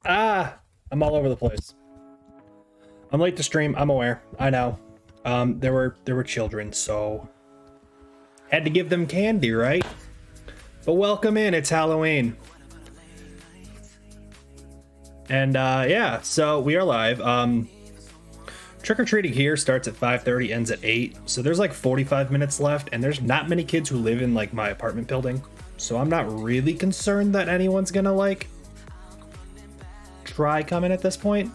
I'm all over the place. I'm late to stream. I'm aware. I know. There were children, so had to give them candy, right? But welcome in. It's Halloween. And yeah, so we are live. Trick-or-treating here starts at 5:30, ends at 8. So there's like 45 minutes left, and there's not many kids who live in like my apartment building. So I'm not really concerned that anyone's gonna like try coming at this point.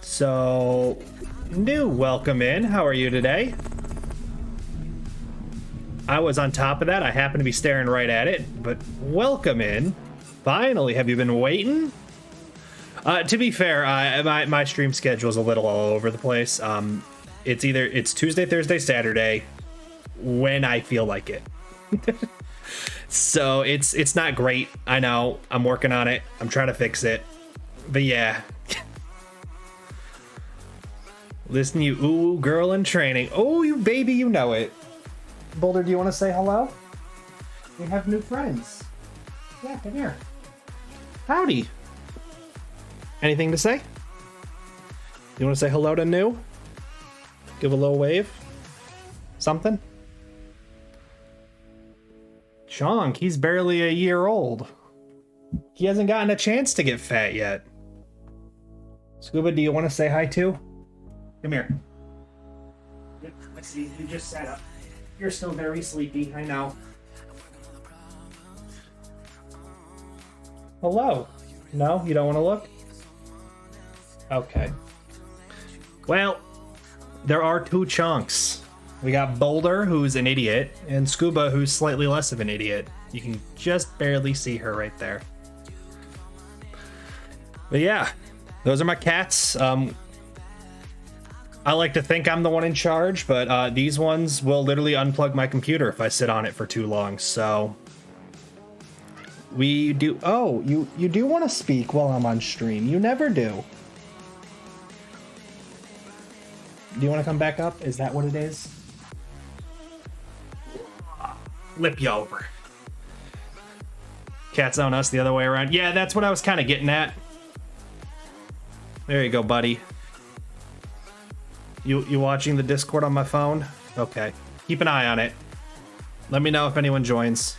So, new welcome in. How are you today? I was on top of that. I happen to be staring right at it, but welcome in. Finally, have you been waiting? To be fair, my stream schedule is a little all over the place. It's Tuesday, Thursday, Saturday, when I feel like it. So it's not great. I know. I'm working on it. I'm trying to fix it. But yeah. Listen, you ooh girl in training. Oh, you baby, you know it. Boulder, do you want to say hello? We have new friends. Yeah, come here. Howdy. Anything to say? You want to say hello to New? Give a little wave? Something? Chonk, he's barely a year old. He hasn't gotten a chance to get fat yet. Scuba, do you want to say hi too? Come here. Let's see, you just sat up. You're still very sleepy, I know. Hello. No, you don't want to look? Okay. Well, there are two chunks. We got Boulder, who's an idiot, and Scuba, who's slightly less of an idiot. You can just barely see her right there. But yeah, those are my cats. I like to think I'm the one in charge, but these ones will literally unplug my computer if I sit on it for too long, so... We do... Oh, you do want to speak while I'm on stream. You never do. Do you want to come back up? Is that what it is? Lip you over. Cats on us the other way around. Yeah, that's what I was kind of getting at. There you go, buddy. You watching the Discord on my phone? Okay. Keep an eye on it. Let me know if anyone joins.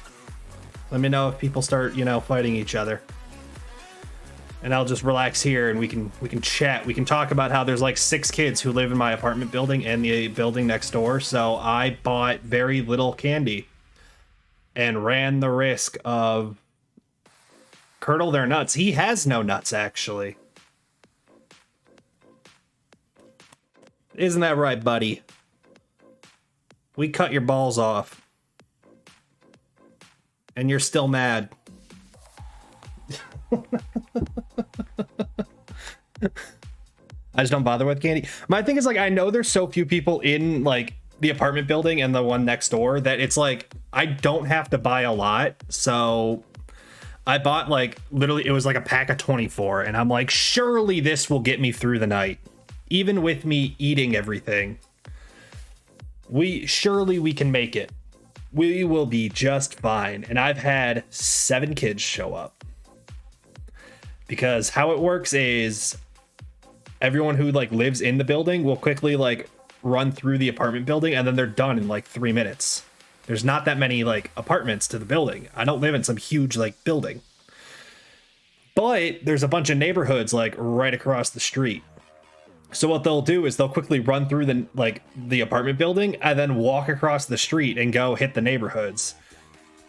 Let me know if people start, fighting each other. And I'll just relax here and we can chat. We can talk about how there's like 6 kids who live in my apartment building and the building next door. So I bought very little candy and ran the risk of curdle their nuts. He has no nuts, actually. Isn't that right, buddy? We cut your balls off. And you're still mad. I just don't bother with candy. My thing is, like, I know there's so few people in, like, the apartment building and the one next door that it's like, I don't have to buy a lot. So I bought, like, literally, it was like a pack of 24. And I'm like, surely this will get me through the night. Even with me eating everything, surely we can make it. We will be just fine. And I've had 7 kids show up. Because how it works is everyone who like lives in the building will quickly like run through the apartment building and then they're done in like 3 minutes. There's not that many like apartments to the building. I don't live in some huge like building. But there's a bunch of neighborhoods like right across the street. So what they'll do is they'll quickly run through the apartment building and then walk across the street and go hit the neighborhoods.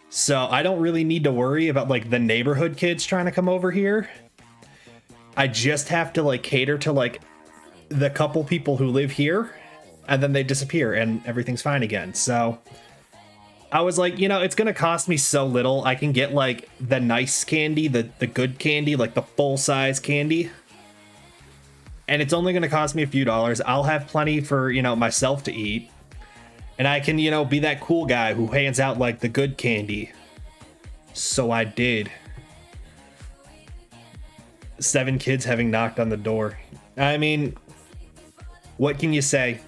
So I don't really need to worry about like the neighborhood kids trying to come over here. I just have to like cater to like the couple people who live here and then they disappear and everything's fine again. So I was like, it's going to cost me so little. I can get like the nice candy, the good candy, like the full size candy. And it's only going to cost me a few dollars. I'll have plenty for, myself to eat. And I can, be that cool guy who hands out like the good candy. So I did. 7 kids having knocked on the door. I mean, what can you say?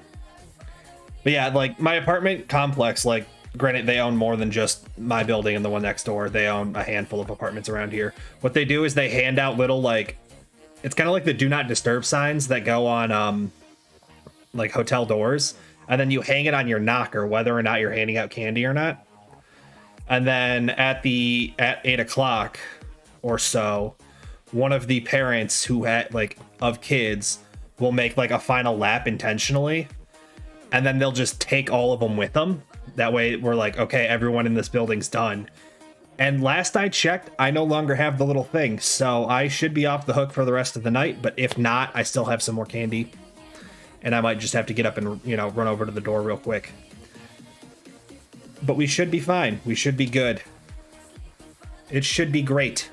But yeah, like my apartment complex, like Granted, they own more than just my building and the one next door. They own a handful of apartments around here. What they do is they hand out little, like, it's kind of like the do not disturb signs that go on like hotel doors, and then you hang it on your knocker whether or not you're handing out candy or not. And then at 8 o'clock or so, one of the parents who had like of kids will make like a final lap intentionally, and then they'll just take all of them with them. That way we're like, okay, everyone in this building's done. And last I checked, I no longer have the little thing, so I should be off the hook for the rest of the night. But if not, I still have some more candy, and I might just have to get up and, you know, run over to the door real quick. But we should be fine. We should be good. It should be great.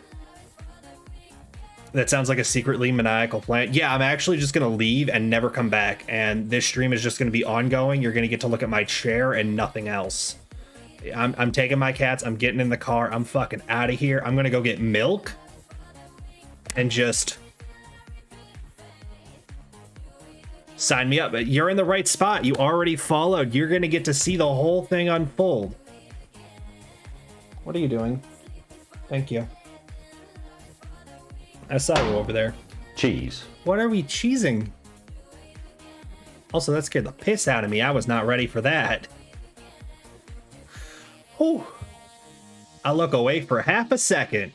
That sounds like a secretly maniacal plan. Yeah, I'm actually just going to leave and never come back. And this stream is just going to be ongoing. You're going to get to look at my chair and nothing else. I'm taking my cats. I'm getting in the car. I'm fucking out of here. I'm going to go get milk. And just... sign me up. You're in the right spot. You already followed. You're going to get to see the whole thing unfold. What are you doing? Thank you. I saw you over there. Cheese. What are we cheesing? Also, that scared the piss out of me. I was not ready for that. Whew. I look away for half a second.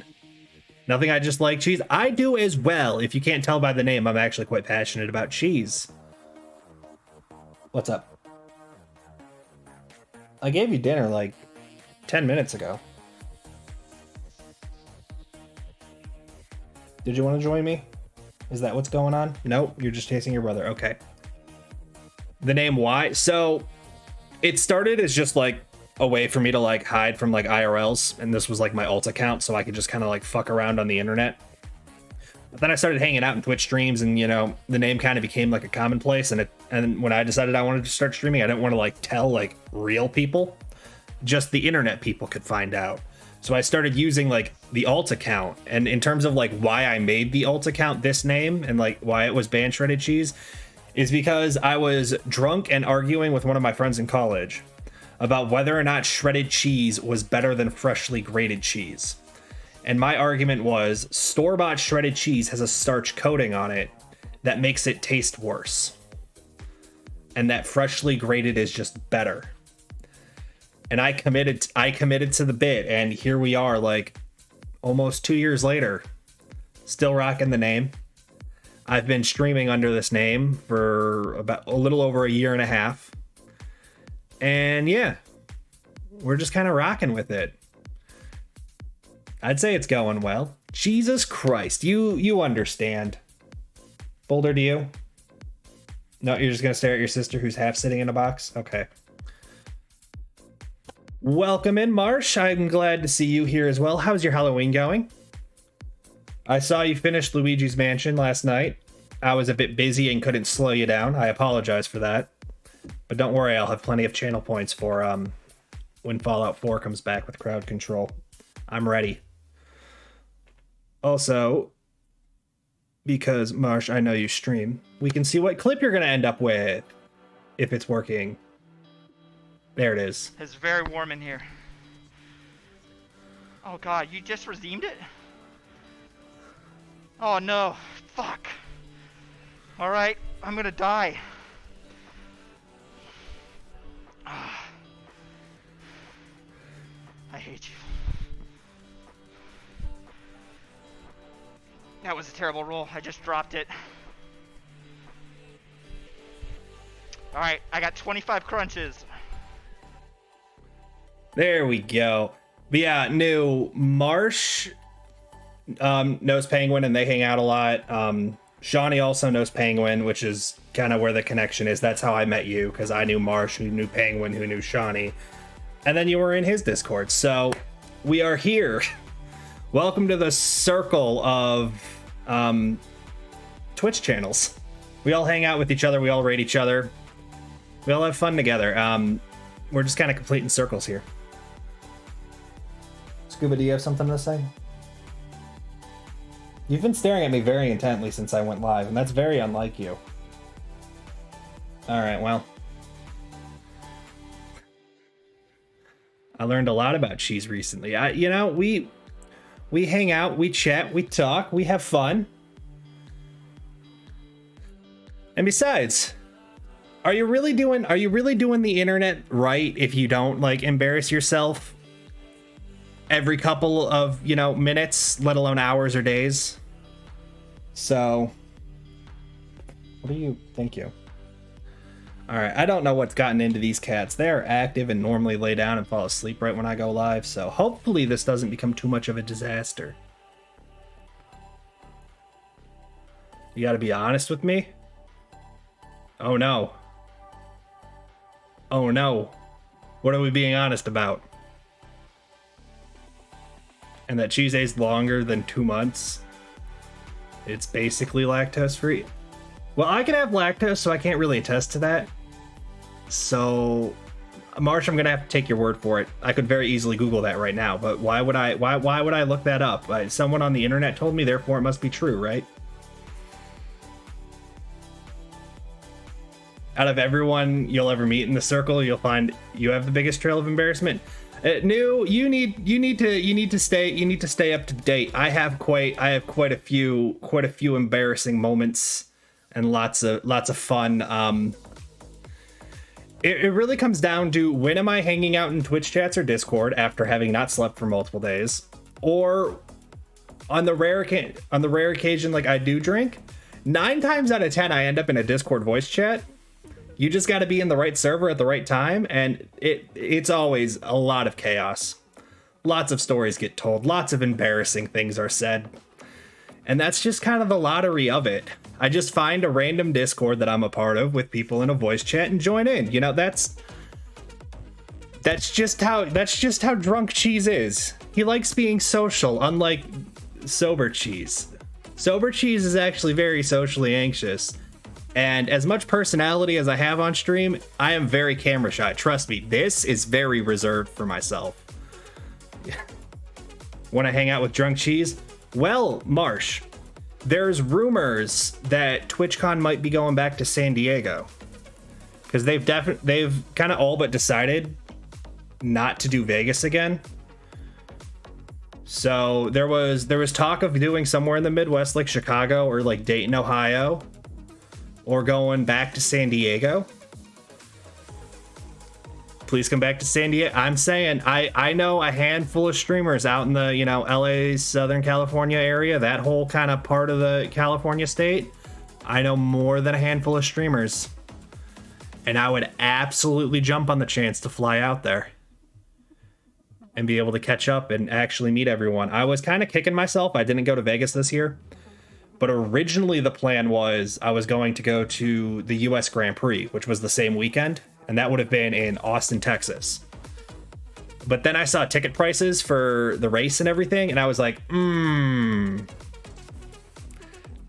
Nothing, I just like cheese. I do as well. If you can't tell by the name, I'm actually quite passionate about cheese. What's up? I gave you dinner like 10 minutes ago. Did you want to join me? Is that what's going on? Nope, you're just chasing your brother. Okay. The name why? So it started as just like a way for me to like hide from like IRLs, and this was like my alt account, so I could just kind of like fuck around on the internet. But then I started hanging out in Twitch streams, and you know, the name kind of became like a commonplace. And when I decided I wanted to start streaming, I didn't want to like tell like real people, just the internet people could find out. So I started using like the alt account. And in terms of like why I made the alt account this name and like why it was Band Shredded Cheese, is because I was drunk and arguing with one of my friends in college about whether or not shredded cheese was better than freshly grated cheese. And my argument was store-bought shredded cheese has a starch coating on it that makes it taste worse, and that freshly grated is just better. And I committed to the bit, and here we are, like almost 2 years later, still rocking the name. I've been streaming under this name for about a little over a year and a half, and yeah, we're just kind of rocking with it. I'd say it's going well. Jesus Christ, you understand. Boulder, do you? No, you're just gonna stare at your sister who's half sitting in a box? Okay. Welcome in, Marsh. I'm glad to see you here as well. How's your Halloween going? I saw you finished Luigi's Mansion last night. I was a bit busy and couldn't slow you down. I apologize for that. But don't worry, I'll have plenty of channel points for when Fallout 4 comes back with crowd control. I'm ready. Also, because Marsh, I know you stream, we can see what clip you're going to end up with if it's working. There it is. It's very warm in here. Oh god, you just redeemed it? Oh no, fuck. Alright, I'm gonna die. Ah. I hate you. That was a terrible roll, I just dropped it. Alright, I got 25 crunches. There we go. But yeah, new Marsh knows Penguin and they hang out a lot. Shawnee also knows Penguin, which is kind of where the connection is. That's how I met you, because I knew Marsh, who knew Penguin, who knew Shawnee. And then you were in his Discord. So we are here. Welcome to the circle of Twitch channels. We all hang out with each other. We all raid each other. We all have fun together. We're just kind of completing circles here. Scuba, do you have something to say? You've been staring at me very intently since I went live, and that's very unlike you. Alright, well. I learned a lot about cheese recently. We hang out, we chat, we talk, we have fun. And besides, are you really doing the internet right if you don't like embarrass yourself every couple of, minutes, let alone hours or days? So, thank you. All right, I don't know what's gotten into these cats. They are active and normally lay down and fall asleep right when I go live, so hopefully this doesn't become too much of a disaster. You gotta be honest with me? Oh no. Oh no. What are we being honest about? And that cheese aged longer than 2 months? It's basically lactose free. Well, I can have lactose, so I can't really attest to that. So, Marsh, I'm gonna have to take your word for it. I could very easily Google that right now, but why would I look that up? Someone on the internet told me, therefore it must be true, right? Out of everyone you'll ever meet in the circle, you'll find you have the biggest trail of embarrassment. New, you need to stay up to date. I have quite a few embarrassing moments and lots of fun. It really comes down to, when am I hanging out in Twitch chats or Discord after having not slept for multiple days, or on the rare occasion like I do drink. 9 times out of 10 I end up in a Discord voice chat. You just got to be in the right server at the right time, and it's always a lot of chaos. Lots of stories get told, lots of embarrassing things are said. And that's just kind of the lottery of it. I just find a random Discord that I'm a part of with people in a voice chat and join in. That's just how drunk cheese is. He likes being social, unlike sober cheese. Sober cheese is actually very socially anxious. And as much personality as I have on stream, I am very camera shy. Trust me, this is very reserved for myself. When I hang out with drunk cheese, well, Marsh, there's rumors that TwitchCon might be going back to San Diego, because they've kind of all but decided not to do Vegas again. So there was talk of doing somewhere in the Midwest, like Chicago or like Dayton, Ohio, or going back to San Diego. Please come back to San Diego. I'm saying, I know a handful of streamers out in the, LA, Southern California area, that whole kind of part of the California state. I know more than a handful of streamers. And I would absolutely jump on the chance to fly out there and be able to catch up and actually meet everyone. I was kind of kicking myself I didn't go to Vegas this year. But originally the plan was I was going to go to the US Grand Prix, which was the same weekend, and that would have been in Austin, Texas. But then I saw ticket prices for the race and everything, and I was like, I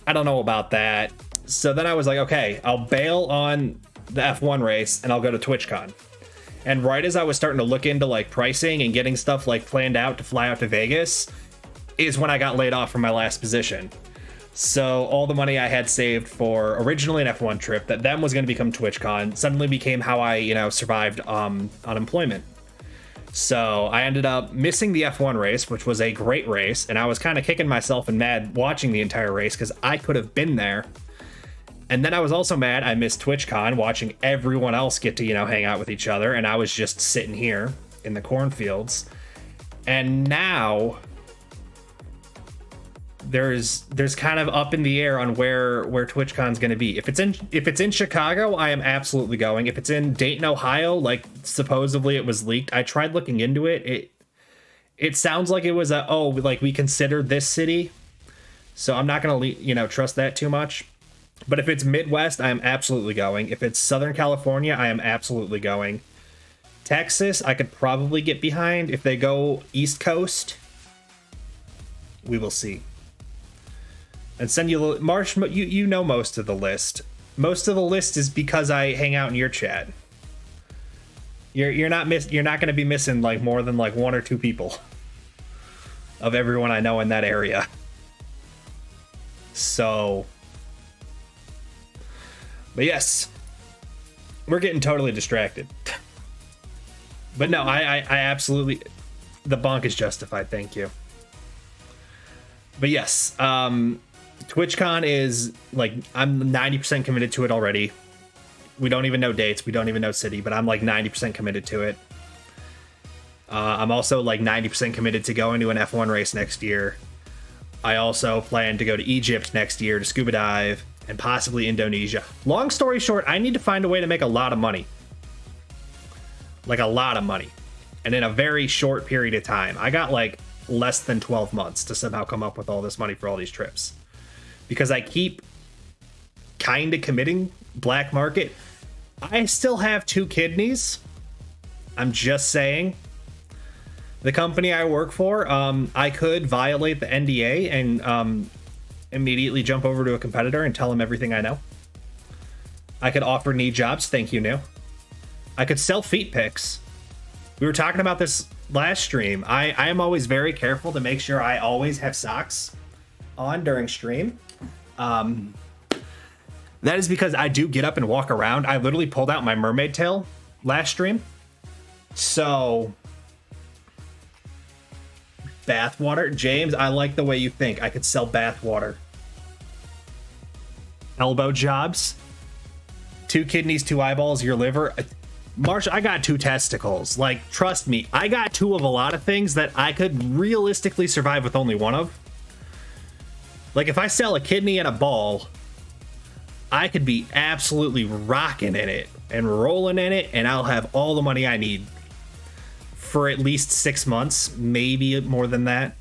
don't know about that. So then I was like, okay, I'll bail on the F1 race and I'll go to TwitchCon. And right as I was starting to look into like pricing and getting stuff like planned out to fly out to Vegas is when I got laid off from my last position. So all the money I had saved for originally an F1 trip that then was going to become TwitchCon suddenly became how I, survived unemployment. So I ended up missing the F1 race, which was a great race, and I was kind of kicking myself and mad watching the entire race because I could have been there. And then I was also mad I missed TwitchCon, watching everyone else get to, hang out with each other, and I was just sitting here in the cornfields. And now there's kind of up in the air on where TwitchCon's going to be. If it's in Chicago, I am absolutely going. If it's in Dayton, Ohio, like supposedly it was leaked, I tried looking into it. It sounds like it was we considered this city, so I'm not going to trust that too much. But if it's Midwest, I am absolutely going. If it's Southern California, I am absolutely going. Texas, I could probably get behind. If they go East Coast, we will see. And send you Marsh, you know most of the list. Most of the list is because I hang out in your chat. You're not going to be missing like more than like 1 or 2 people of everyone I know in that area. So, but yes, we're getting totally distracted. But no, I absolutely, the bonk is justified. Thank you. But yes, TwitchCon is like, I'm 90% committed to it already. We don't even know dates. We don't even know city, but I'm like 90% committed to it. I'm also like 90% committed to going to an F1 race next year. I also plan to go to Egypt next year to scuba dive and possibly Indonesia. Long story short, I need to find a way to make a lot of money. Like a lot of money. And in a very short period of time. I got like less than 12 months to somehow come up with all this money for all these trips. Because I keep kind of committing black market. I still have 2 kidneys. I'm just saying. The company I work for, I could violate the NDA and immediately jump over to a competitor and tell them everything I know. I could offer knee jobs. Thank you, New. I could sell feet pics. We were talking about this last stream. I am always very careful to make sure I always have socks on during stream. That is because I do get up and walk around. I literally pulled out my mermaid tail last stream. So, bathwater. James, I like the way you think. I could sell bathwater. Elbow jobs. 2 kidneys, 2 eyeballs, your liver. Marshall, I got 2 testicles. Like, trust me, I got 2 of a lot of things that I could realistically survive with only 1 of. Like, if I sell a kidney and a ball, I could be absolutely rocking in it and rolling in it, and I'll have all the money I need for at least 6 months, maybe more than that.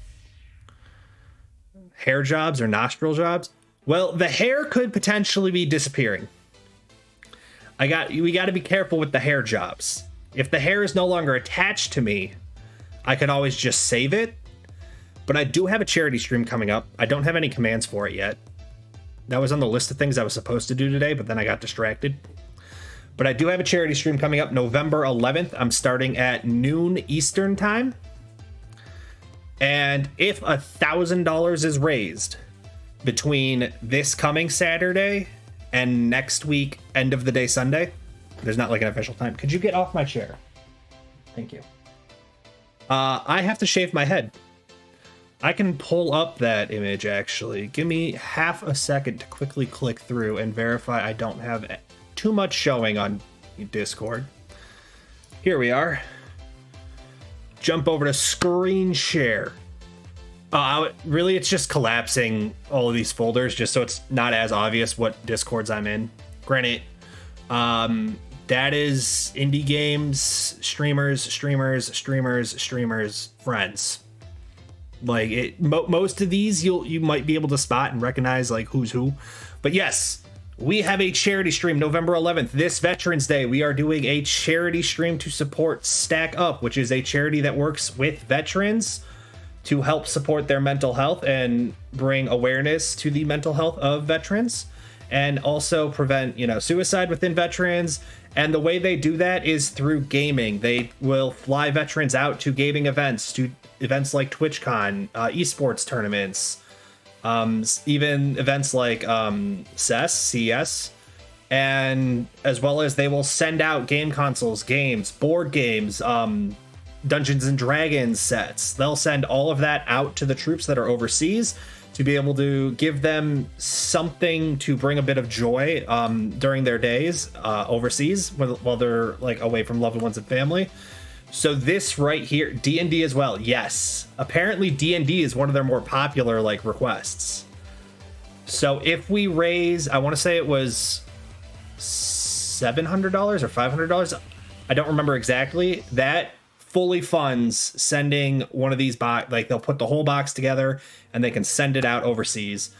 Hair jobs or nostril jobs? Well, the hair could potentially be disappearing. We got to be careful with the hair jobs. If the hair is no longer attached to me, I can always just save it. But I do have a charity stream coming up. I don't have any commands for it yet. That was on the list of things I was supposed to do today, but then I got distracted. But I do have a charity stream coming up November 11th. I'm starting at noon Eastern time. And if $1,000 is raised between this coming Saturday and next week, end of the day Sunday, there's not like an official time. Could you get off my chair? Thank you. I have to shave my head. I can pull up that image, actually. Give me half a second to quickly click through and verify I don't have too much showing on Discord. Here we are. Jump over to screen share. Really, it's just collapsing all of these folders just so it's not as obvious what Discords I'm in. Granted, that is indie games, streamers, friends. Like most of these you might be able to spot and recognize like who's who. But yes, we have a charity stream November 11th. This Veterans Day, we are doing a charity stream to support Stack Up, which is a charity that works with veterans to help support their mental health and bring awareness to the mental health of veterans and also prevent, suicide within veterans. And the way they do that is through gaming. They will fly veterans out to gaming events, to events like TwitchCon, esports tournaments, even events like CES, and as well as they will send out game consoles, games, board games, Dungeons and Dragons sets. They'll send all of that out to the troops that are overseas to be able to give them something to bring a bit of joy during their days overseas while they're like away from loved ones and family. So this right here, D&D as well. Yes, apparently D&D is one of their more popular like requests. So if we raise, I want to say it was $700 or $500. I don't remember exactly. That fully funds sending one of these like they'll put the whole box together and they can send it out overseas.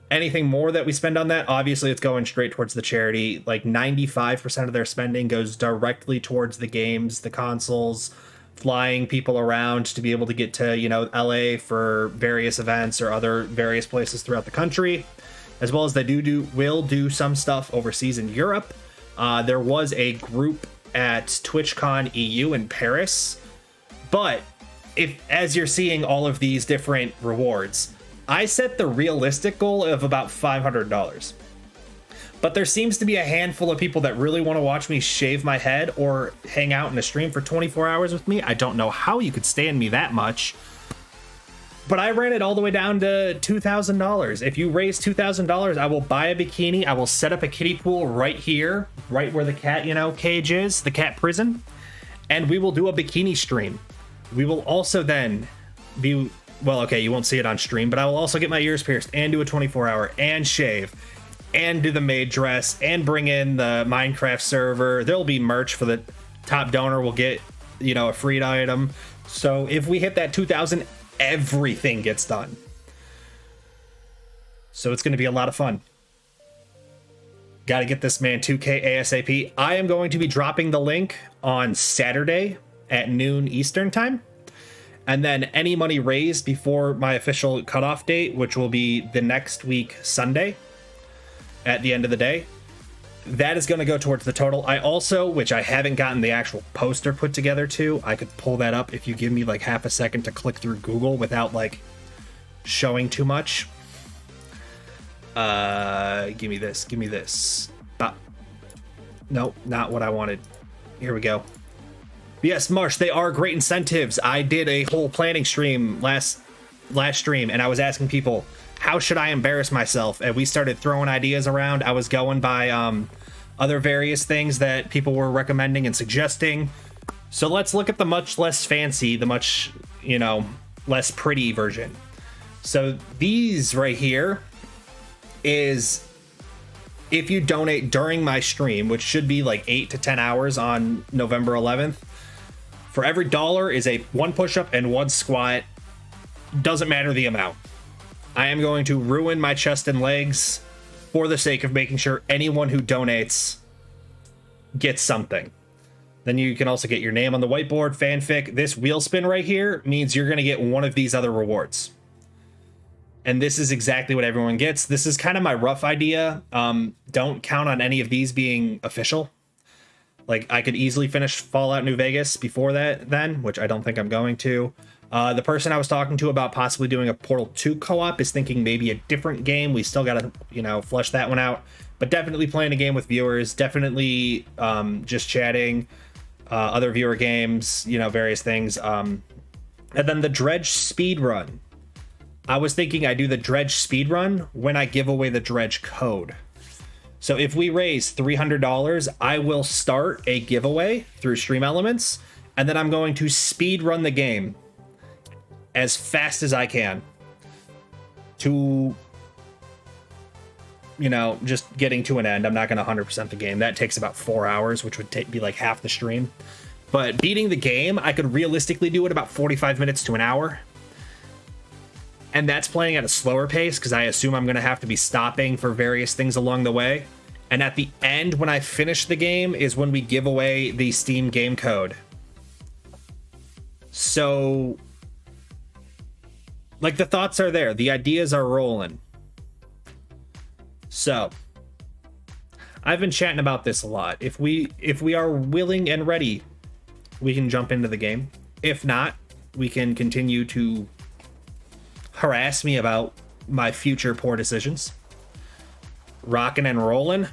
Anything more that we spend on that, obviously it's going straight towards the charity. Like 95% of their spending goes directly towards the games, the consoles, flying people around to be able to get to, LA for various events or other various places throughout the country, as well as they will do some stuff overseas in Europe. There was a group at TwitchCon EU in Paris. But as you're seeing all of these different rewards, I set the realistic goal of about $500. But there seems to be a handful of people that really want to watch me shave my head or hang out in a stream for 24 hours with me. I don't know how you could stand me that much. But I ran it all the way down to $2,000. If you raise $2,000, I will buy a bikini. I will set up a kiddie pool right here, right where the cat, cage is, the cat prison. And we will do a bikini stream. We will also then be, well, okay, you won't see it on stream, but I will also get my ears pierced and do a 24-hour and shave and do the maid dress and bring in the Minecraft server. There'll be merch for the top donor. We'll get, a free item. So if we hit that 2,000, everything gets done. So it's going to be a lot of fun. Got to get this man 2K ASAP. I am going to be dropping the link on Saturday at noon Eastern time. And then any money raised before my official cutoff date, which will be the next week, Sunday, at the end of the day, that is going to go towards the total. I also, which I haven't gotten the actual poster put together to, I could pull that up if you give me like half a second to click through Google without like showing too much. Give me this. Nope, not what I wanted. Here we go. Yes, Marsh, they are great incentives. I did a whole planning stream last stream, and I was asking people, how should I embarrass myself? And we started throwing ideas around. I was going by other various things that people were recommending and suggesting. So let's look at the much less fancy, the much, less pretty version. So these right here is if you donate during my stream, which should be like 8 to 10 hours on November 11th, for every dollar is a 1 push-up and 1 squat. Doesn't matter the amount. I am going to ruin my chest and legs for the sake of making sure anyone who donates gets something. Then you can also get your name on the whiteboard, fanfic. This wheel spin right here means you're going to get one of these other rewards. And this is exactly what everyone gets. This is kind of my rough idea. Don't count on any of these being official. Like, I could easily finish Fallout New Vegas before that then, which I don't think I'm going to. The person I was talking to about possibly doing a Portal 2 co-op is thinking maybe a different game. We still got to, flesh that one out. But definitely playing a game with viewers. Definitely just chatting. Other viewer games, various things. And then the Dredge speedrun. I was thinking I do the Dredge speedrun when I give away the Dredge code. So if we raise $300, I will start a giveaway through Stream Elements. And then I'm going to speedrun the game as fast as I can to, just getting to an end. I'm not going to 100% the game. That takes about 4 hours, which would be like half the stream. But beating the game, I could realistically do it about 45 minutes to an hour. And that's playing at a slower pace because I assume I'm going to have to be stopping for various things along the way. And at the end, when I finish the game, is when we give away the Steam game code. So, like, the thoughts are there. The ideas are rolling. So, I've been chatting about this a lot. If we are willing and ready, we can jump into the game. If not, we can continue to harass me about my future poor decisions. Rocking and rolling?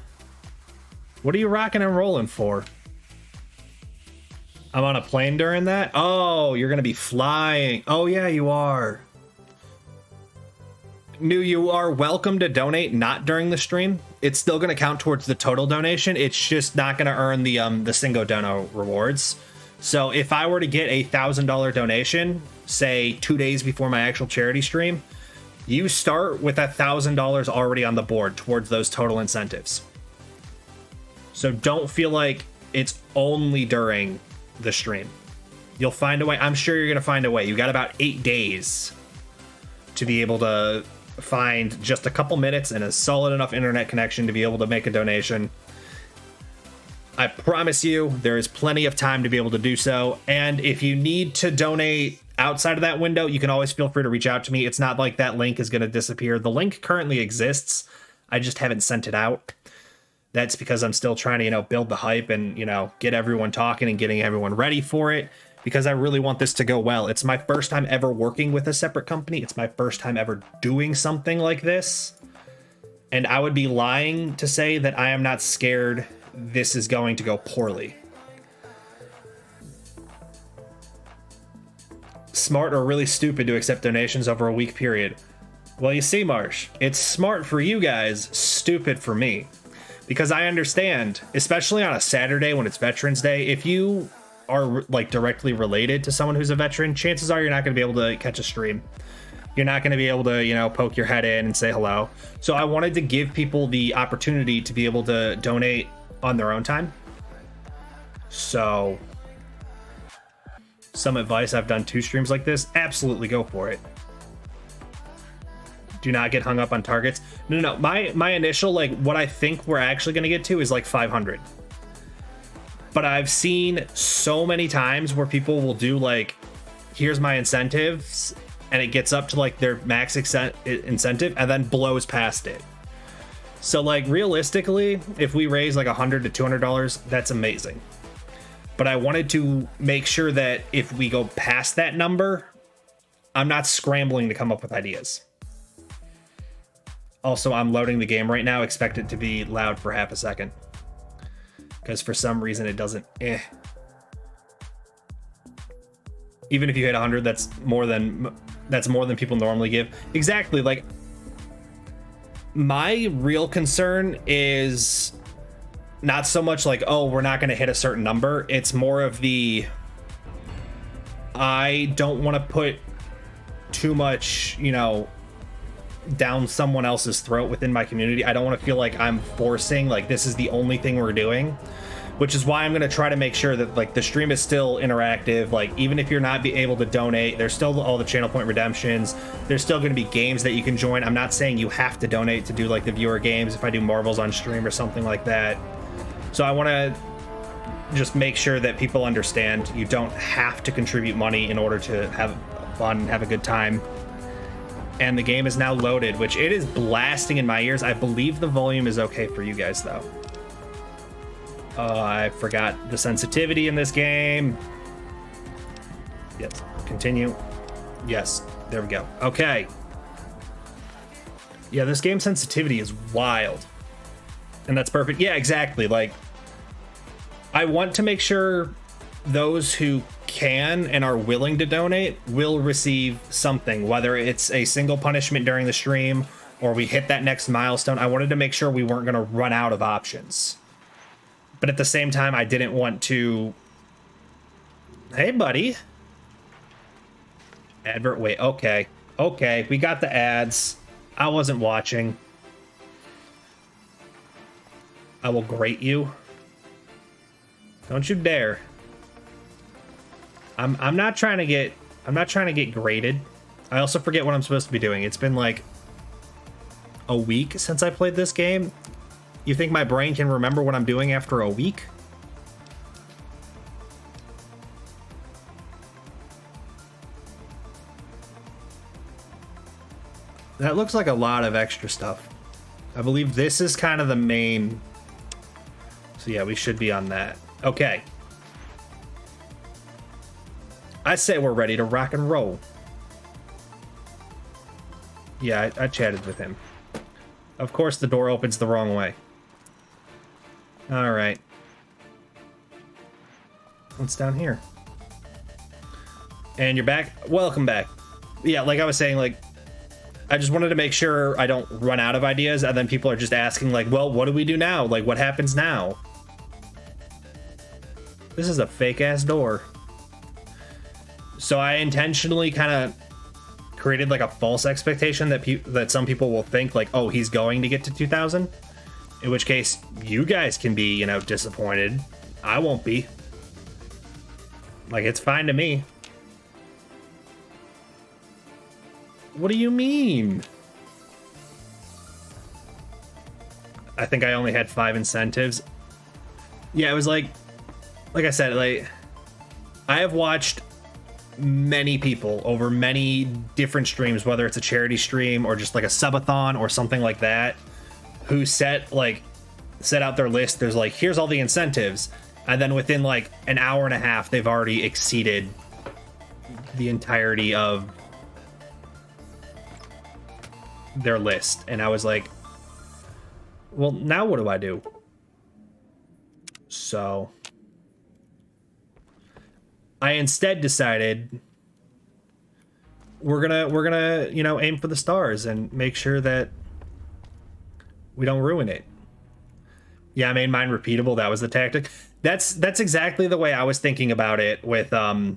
What are you rocking and rolling for? I'm on a plane during that? Oh, you're gonna be flying. Oh yeah, you are. You are welcome to donate not during the stream. It's still gonna count towards the total donation. It's just not gonna earn the single dono rewards. So if I were to get a $1,000 donation, say 2 days before my actual charity stream, you start with $1,000 already on the board towards those total incentives. So don't feel like it's only during the stream. You'll find a way. I'm sure you're going to find a way. You got about 8 days to be able to find just a couple minutes and a solid enough internet connection to be able to make a donation. I promise you there is plenty of time to be able to do so. And if you need to donate outside of that window, you can always feel free to reach out to me. It's not like that link is going to disappear. The link currently exists. I just haven't sent it out. That's because I'm still trying to, build the hype and, get everyone talking and getting everyone ready for it, because I really want this to go well. It's my first time ever working with a separate company. It's my first time ever doing something like this. And I would be lying to say that I am not scared this is going to go poorly. Smart or really stupid to accept donations over a week period? Well, you see, Marsh, it's smart for you guys, stupid for me. Because I understand, especially on a Saturday when it's Veterans Day, if you are like directly related to someone who's a veteran, chances are you're not going to be able to catch a stream. You're not going to be able to, you know, poke your head in and say hello. So I wanted to give people the opportunity to be able to donate on their own time. So some advice, I've done 2 streams like this. Absolutely go for it. Do not get hung up on targets. No. My initial, like, what I think we're actually going to get to is like 500. But I've seen so many times where people will do like, here's my incentives, and it gets up to like their max incentive and then blows past it. So like realistically, if we raise like $100 to $200, that's amazing. But I wanted to make sure that if we go past that number, I'm not scrambling to come up with ideas. Also, I'm loading the game right now. Expect it to be loud for half a second. Because for some reason it doesn't. Even if you hit 100, that's more than people normally give. Exactly. Like, my real concern is not so much like, oh, we're not going to hit a certain number. It's more of the, I don't want to put too much, you know, down someone else's throat within my community. I don't want to feel like I'm forcing, like, this is the only thing we're doing, which is why I'm going to try to make sure that like the stream is still interactive. Like, even if you're not able to donate, there's still all the channel point redemptions. There's still going to be games that you can join. I'm not saying you have to donate to do like the viewer games if I do Marvels on stream or something like that. So I want to just make sure that people understand you don't have to contribute money in order to have fun, have a good time. And the game is now loaded, which it is blasting in my ears. I believe the volume is okay for you guys, though. I forgot the sensitivity in this game. Yes, continue. Yes, there we go. Okay. Yeah, this game sensitivity is wild. And that's perfect. Yeah, exactly. Like, I want to make sure those who can and are willing to donate will receive something, whether it's a single punishment during the stream or we hit that next milestone. I wanted to make sure we weren't going to run out of options. But at the same time, I didn't want to... Hey, buddy. Advert, wait, okay. Okay, we got the ads. I wasn't watching. I will grate you. Don't you dare. I'm not trying to get graded. I also forget what I'm supposed to be doing. It's been like a week since I played this game. You think my brain can remember what I'm doing after a week? That looks like a lot of extra stuff. I believe this is kind of the main. So yeah, we should be on that. Okay. I say we're ready to rock and roll. Yeah, I chatted with him. Of course the door opens the wrong way. Alright. What's down here? And you're back? Welcome back. Yeah, like I was saying, like, I just wanted to make sure I don't run out of ideas, and then people are just asking, like, well, what do we do now? Like, what happens now? This is a fake-ass door. So I intentionally kind of created like a false expectation that some people will think like, oh, he's going to get to 2,000. In which case, you guys can be, you know, disappointed. I won't be. Like, it's fine to me. What do you mean? I think I only had 5 incentives. Yeah, it was like I said, like, I have watched many people over many different streams, whether it's a charity stream or just like a subathon or something like that, who set out their list. There's like, here's all the incentives, and then within like an hour and a half, they've already exceeded the entirety of their list. And I was like, Well, now what do I do? So I instead decided we're gonna, you know, aim for the stars and make sure that we don't ruin it. Yeah, I made mine repeatable. That was the tactic. That's exactly the way I was thinking about it with the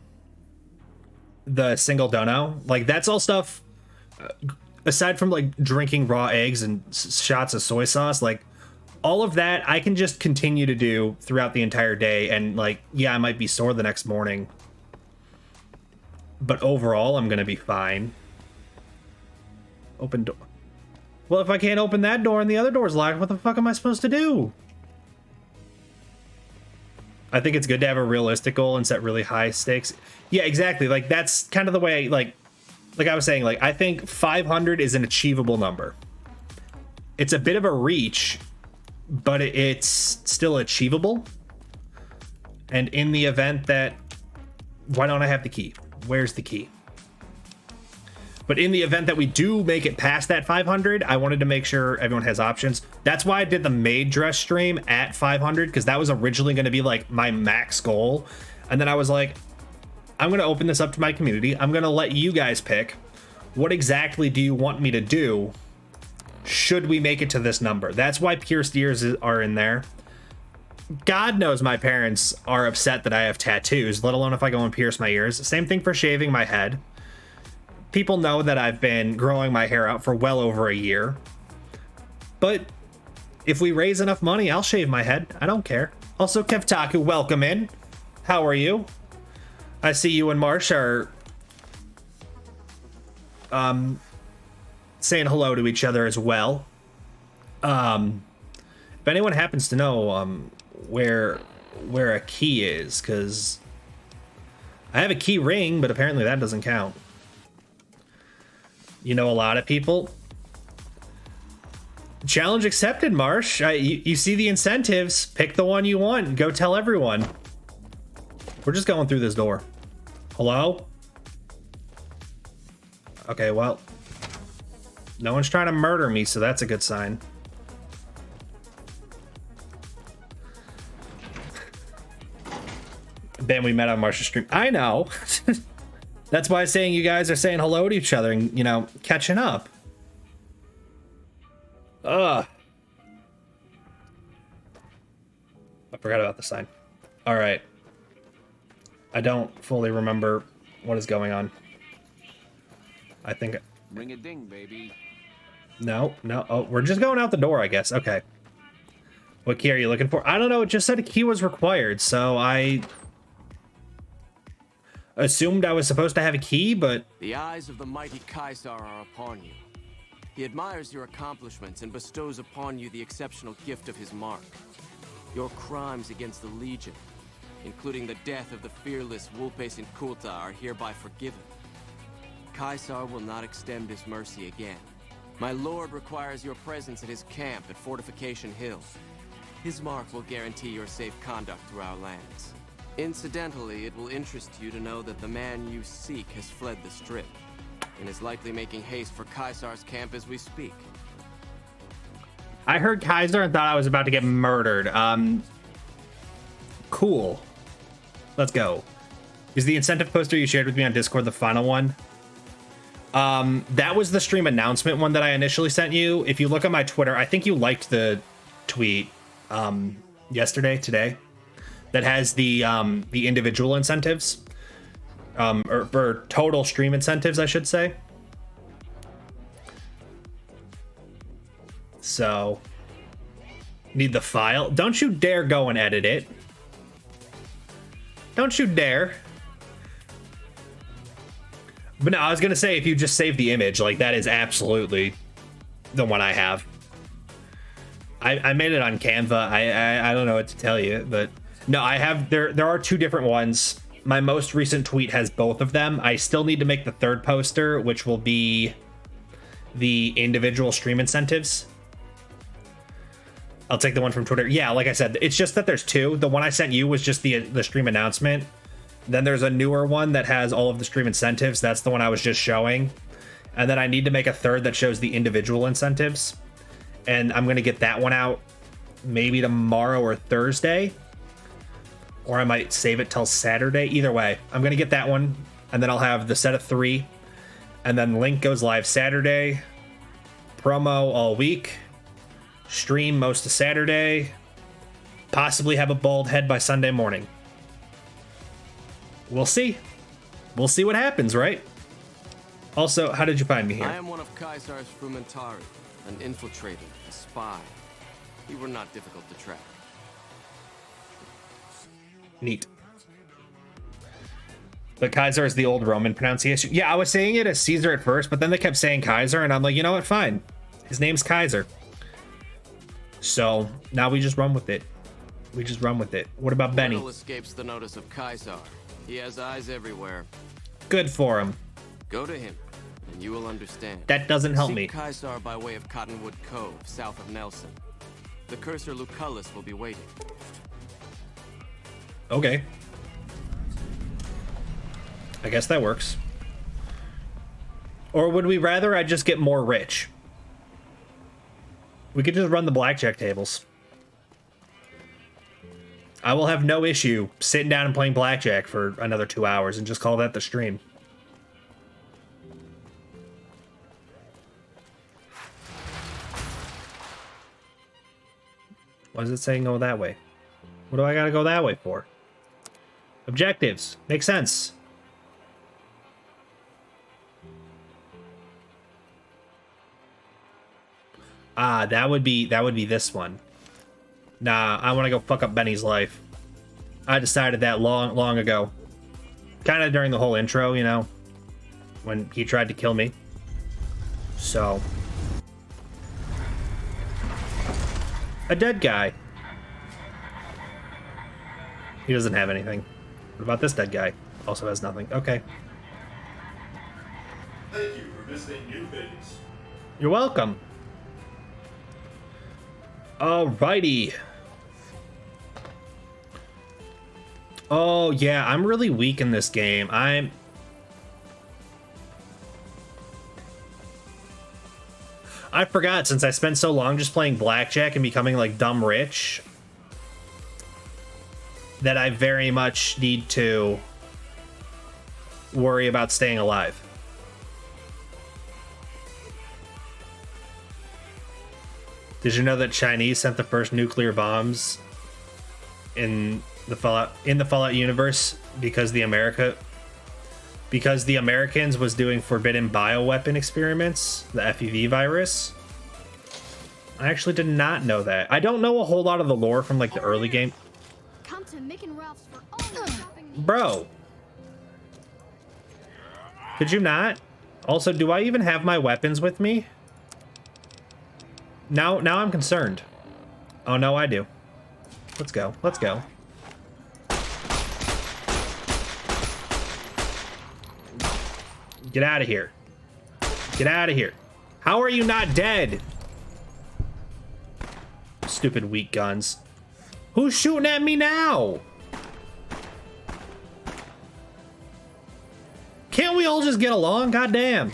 single dono. Like, that's all stuff aside from like drinking raw eggs and shots of soy sauce, like all of that I can just continue to do throughout the entire day. And like, yeah, I might be sore the next morning, but overall I'm gonna be fine. Open door. Well, if I can't open that door and the other door's locked, what the fuck am I supposed to do? I think it's good to have a realistic goal and set really high stakes. Yeah, exactly. Like, that's kind of the way, like I was saying, like, I think 500 is an achievable number. It's a bit of a reach, but it's still achievable. And in the event that, why don't I have the key? Where's the key? But in the event that we do make it past that 500, I wanted to make sure everyone has options. That's why I did the maid dress stream at 500, because that was originally going to be like my max goal. And then I was like, I'm going to open this up to my community. I'm going to let you guys pick. What exactly do you want me to do should we make it to this number? That's why pierced ears are in there. God knows my parents are upset that I have tattoos, let alone if I go and pierce my ears. Same thing for shaving my head. People know that I've been growing my hair out for well over a year. But if we raise enough money, I'll shave my head. I don't care. Also, Kevtaku, welcome in. How are you? I see you and Marsh are saying hello to each other as well. If anyone happens to know where a key is, because I have a key ring, but apparently that doesn't count. You know a lot of people. Challenge accepted, Marsh. You see the incentives. Pick the one you want. Go tell everyone. We're just going through this door. Hello? Okay, well. No one's trying to murder me, so that's a good sign. Ben, we met on Marsh's stream. I know. That's why I'm saying you guys are saying hello to each other and, you know, catching up. Ugh. I forgot about the sign. All right. I don't fully remember what is going on. I think... Ring a ding, baby. No. Oh, we're just going out the door, I guess. Okay. What key are you looking for? I don't know. It just said a key was required, so I... assumed I was supposed to have a key, but... The eyes of the mighty Caesar are upon you. He admires your accomplishments and bestows upon you the exceptional gift of his mark. Your crimes against the Legion, including the death of the fearless Vulpes and Kulta, are hereby forgiven. Caesar will not extend his mercy again. My lord requires your presence at his camp at Fortification Hill. His mark will guarantee your safe conduct through our lands. Incidentally, it will interest you to know that the man you seek has fled the Strip, and is likely making haste for Caesar's camp as we speak. I heard Kaiser and thought I was about to get murdered. Cool. Let's go. Is the incentive poster you shared with me on Discord the final one? That was the stream announcement one that I initially sent you. If you look at my Twitter, I think you liked the tweet today, that has the individual incentives, or total stream incentives, I should say. So, need the file. Don't you dare go and edit it. Don't you dare. But no, I was gonna say, if you just save the image, like, that is absolutely the one I have. I made it on Canva. I don't know what to tell you, but no, I have, there are two different ones. My most recent tweet has both of them. I still need to make the third poster, which will be the individual stream incentives. I'll take the one from Twitter. Yeah, like I said, it's just that there's two. The one I sent you was just the stream announcement. Then there's a newer one that has all of the stream incentives. That's the one I was just showing. And then I need to make a third that shows the individual incentives. and I'm gonna get that one out maybe tomorrow or Thursday, or I might save it till Saturday. Either way, I'm gonna get that one, and then I'll have the set of 3, and then Link goes live Saturday, promo all week, stream most of Saturday, possibly have a bald head by Sunday morning. We'll see. We'll see what happens, right? Also, how did you find me here? I am one of Caesar's Frumentari, an infiltrator, a spy. You were not difficult to track. Neat. But Kaiser is the old Roman pronunciation. Yeah, I was saying it as Caesar at first, but then they kept saying Kaiser, and I'm like, you know what? Fine. His name's Kaiser. So now we just run with it. We just run with it. What about Benny? Little escapes the notice of Caesar. He has eyes everywhere. Good for him. Go to him, and you will understand. That doesn't help Seek me. Caesar by way of Cottonwood Cove, south of Nelson. The cursor Lucullus will be waiting. Okay. I guess that works. Or would we rather I just get more rich? We could just run the blackjack tables. I will have no issue sitting down and playing blackjack for another 2 hours and just call that the stream. Why is it saying go that way? What do I gotta go that way for? Objectives. Makes sense. Ah, that would be this one. Nah, I want to go fuck up Benny's life. I decided that long ago. Kind of during the whole intro, you know, when he tried to kill me. So, a dead guy. He doesn't have anything. What about this dead guy? Also has nothing. Okay. Thank you for visiting New Vegas. You're welcome. Alrighty. Oh, yeah, I'm really weak in this game. I forgot, since I spent so long just playing blackjack and becoming, like, dumb rich, that I very much need to worry about staying alive. Did you know that Chinese sent the first nuclear bombs in the Fallout universe because the Americans was doing forbidden bioweapon experiments, the FEV virus? I actually did not know that. I don't know a whole lot of the lore from like the early game. Come to Mick and Ralph's for all the shopping needs. Bro. Could you not? Also, do I even have my weapons with me? Now I'm concerned. Oh, no, I do. Let's go. Let's go. Get out of here. Get out of here. How are you not dead? Stupid weak guns. Who's shooting at me now? Can't we all just get along? Goddamn.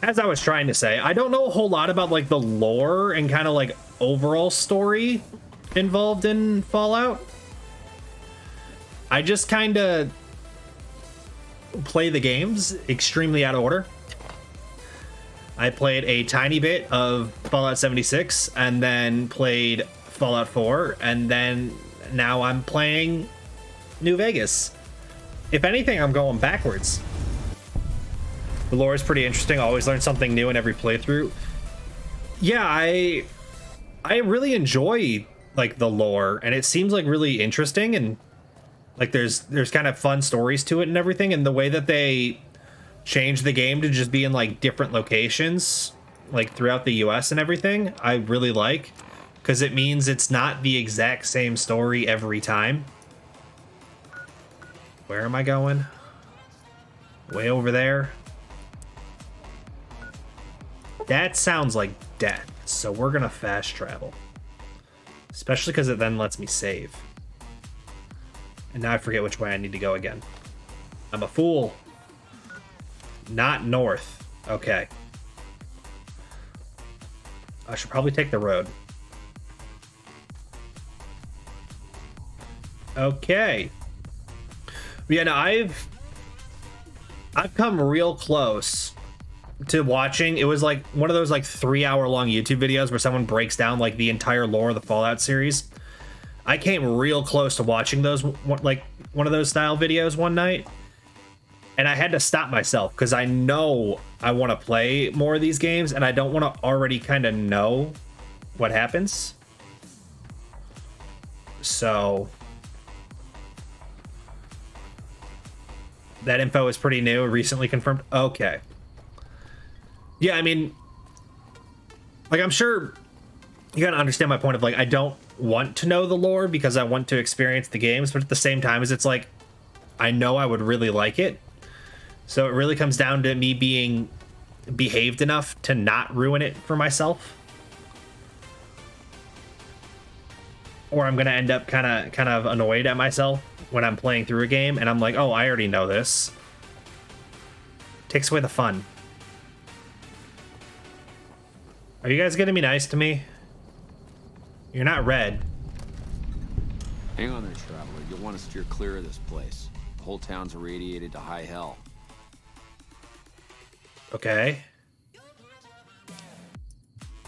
As I was trying to say, I don't know a whole lot about like the lore and kind of like overall story involved in Fallout. I just kind of play the games extremely out of order. I played a tiny bit of Fallout 76 and then played Fallout 4, and then now I'm playing New Vegas. If anything, I'm going backwards. The lore is pretty interesting. I always learn something new in every playthrough. Yeah, I really enjoy like the lore, and it seems like really interesting, and like there's kind of fun stories to it and everything, and the way that they change the game to just be in like different locations like throughout the US and everything, I really like, because it means it's not the exact same story every time. Where am I going? Way over there. That sounds like death, so we're gonna fast travel. Especially because it then lets me save. And now I forget which way I need to go again. I'm a fool. Not north. Okay. I should probably take the road. Okay. Yeah, no, I've come real close to watching. It was like one of those like 3-hour long YouTube videos where someone breaks down like the entire lore of the Fallout series. I came real close to watching those, like one of those style videos one night, and I had to stop myself because I know I want to play more of these games and I don't want to already kind of know what happens. So that info is pretty new, recently confirmed. Okay. Yeah, I mean, like, I'm sure you gotta understand my point of, like, I don't want to know the lore because I want to experience the games, but at the same time, it's like, I know I would really like it. So it really comes down to me being behaved enough to not ruin it for myself. Or I'm gonna end up kind of annoyed at myself when I'm playing through a game and I'm like, oh, I already know this. Takes away the fun. Are you guys gonna be nice to me? You're not red. Hang on there, traveler. You'll want to steer clear of this place. The whole town's irradiated to high hell. Okay.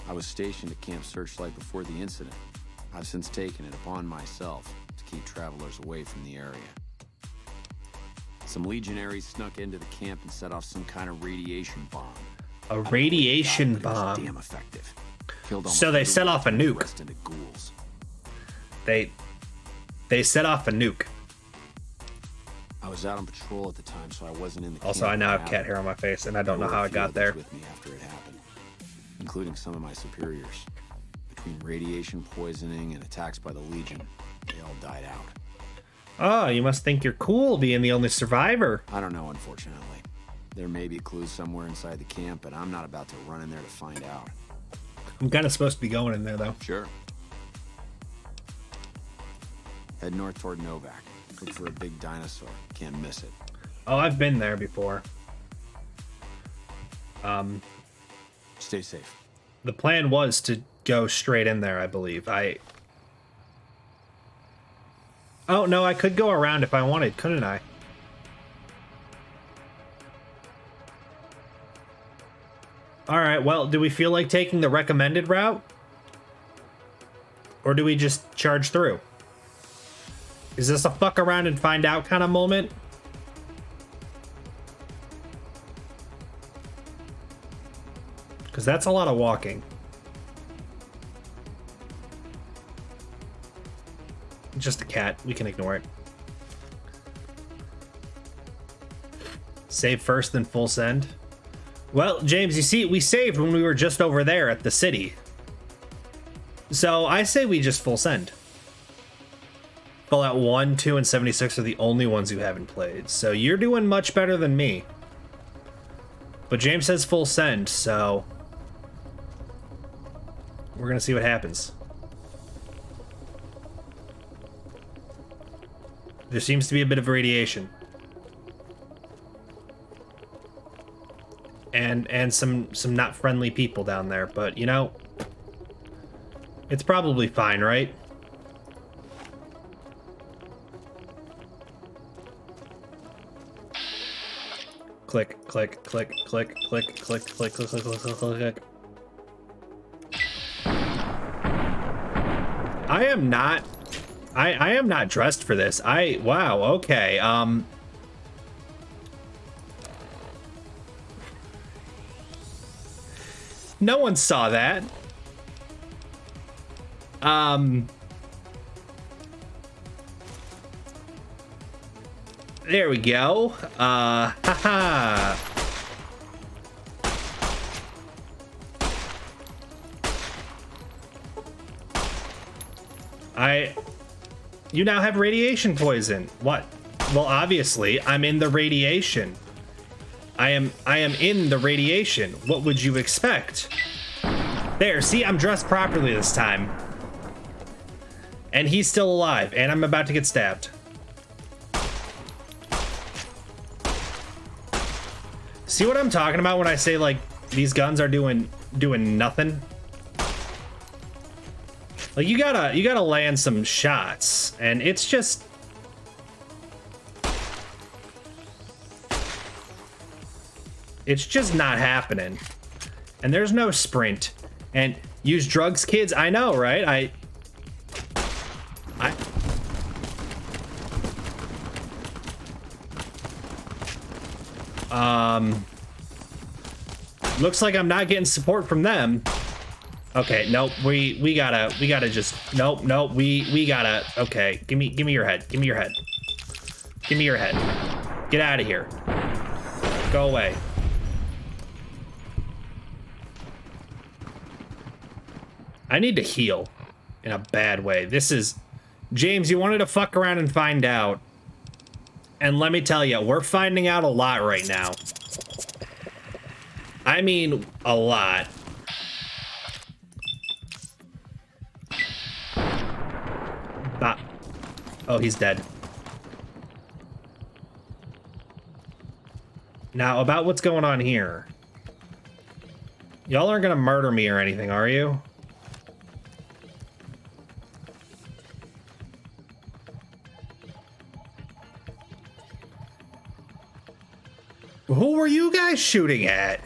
I was stationed at Camp Searchlight before the incident. I've since taken it upon myself to keep travelers away from the area. Some legionaries snuck into the camp and set off some kind of radiation bomb. A radiation It was bomb. damn effective. Killed almost So they set off a everyone, nuke. rest into ghouls. They set off a nuke. I was out on patrol at the time, so I wasn't in the Also, camp I now when have it cat happened. hair on my face, and I don't know There were how a it few got others there. with me after it happened, including some of my superiors. Between radiation poisoning and attacks by the Legion, they all died out. Oh, you must think you're cool being the only survivor. I don't know, unfortunately. There may be clues somewhere inside the camp, but I'm not about to run in there to find out. I'm kind of supposed to be going in there, though. Sure. Head north toward Novak. Look for a big dinosaur. Can't miss it. Oh, I've been there before. Stay safe. The plan was to go straight in there, I believe. Oh, no, I could go around if I wanted, couldn't I? Alright, well, do we feel like taking the recommended route? Or do we just charge through? Is this a fuck around and find out kind of moment? Because that's a lot of walking. Just a cat. We can ignore it. Save first, then full send. Well, James, you see, we saved when we were just over there at the city. So I say we just full send. Fallout 1, 2, and 76 are the only ones you haven't played. So you're doing much better than me. But James says full send, so we're gonna see what happens. There seems to be a bit of radiation. And some not friendly people down there, but you know, it's probably fine, right? Click, click, click, click, click, click, click, click, click, click, click, click. I am not dressed for this. Wow, okay. No one saw that. There we go. Haha. You now have radiation poison. What? Well, obviously, I'm in the radiation. I am in the radiation. What would you expect? There, see, I'm dressed properly this time. And he's still alive, and I'm about to get stabbed. See what I'm talking about when I say, like, these guns are doing nothing? Like, you gotta land some shots, and it's just... It's just not happening. And there's no sprint. And use drugs, kids? I know, right? Looks like I'm not getting support from them. Okay, nope, we gotta just, nope, we gotta, okay, give me your head, give me your head. Give me your head. Get out of here. Go away. I need to heal in a bad way. This is, James, you wanted to fuck around and find out. And let me tell you, we're finding out a lot right now. I mean, a lot. Oh, he's dead. Now, about what's going on here. Y'all aren't gonna murder me or anything, are you? Who were you guys shooting at?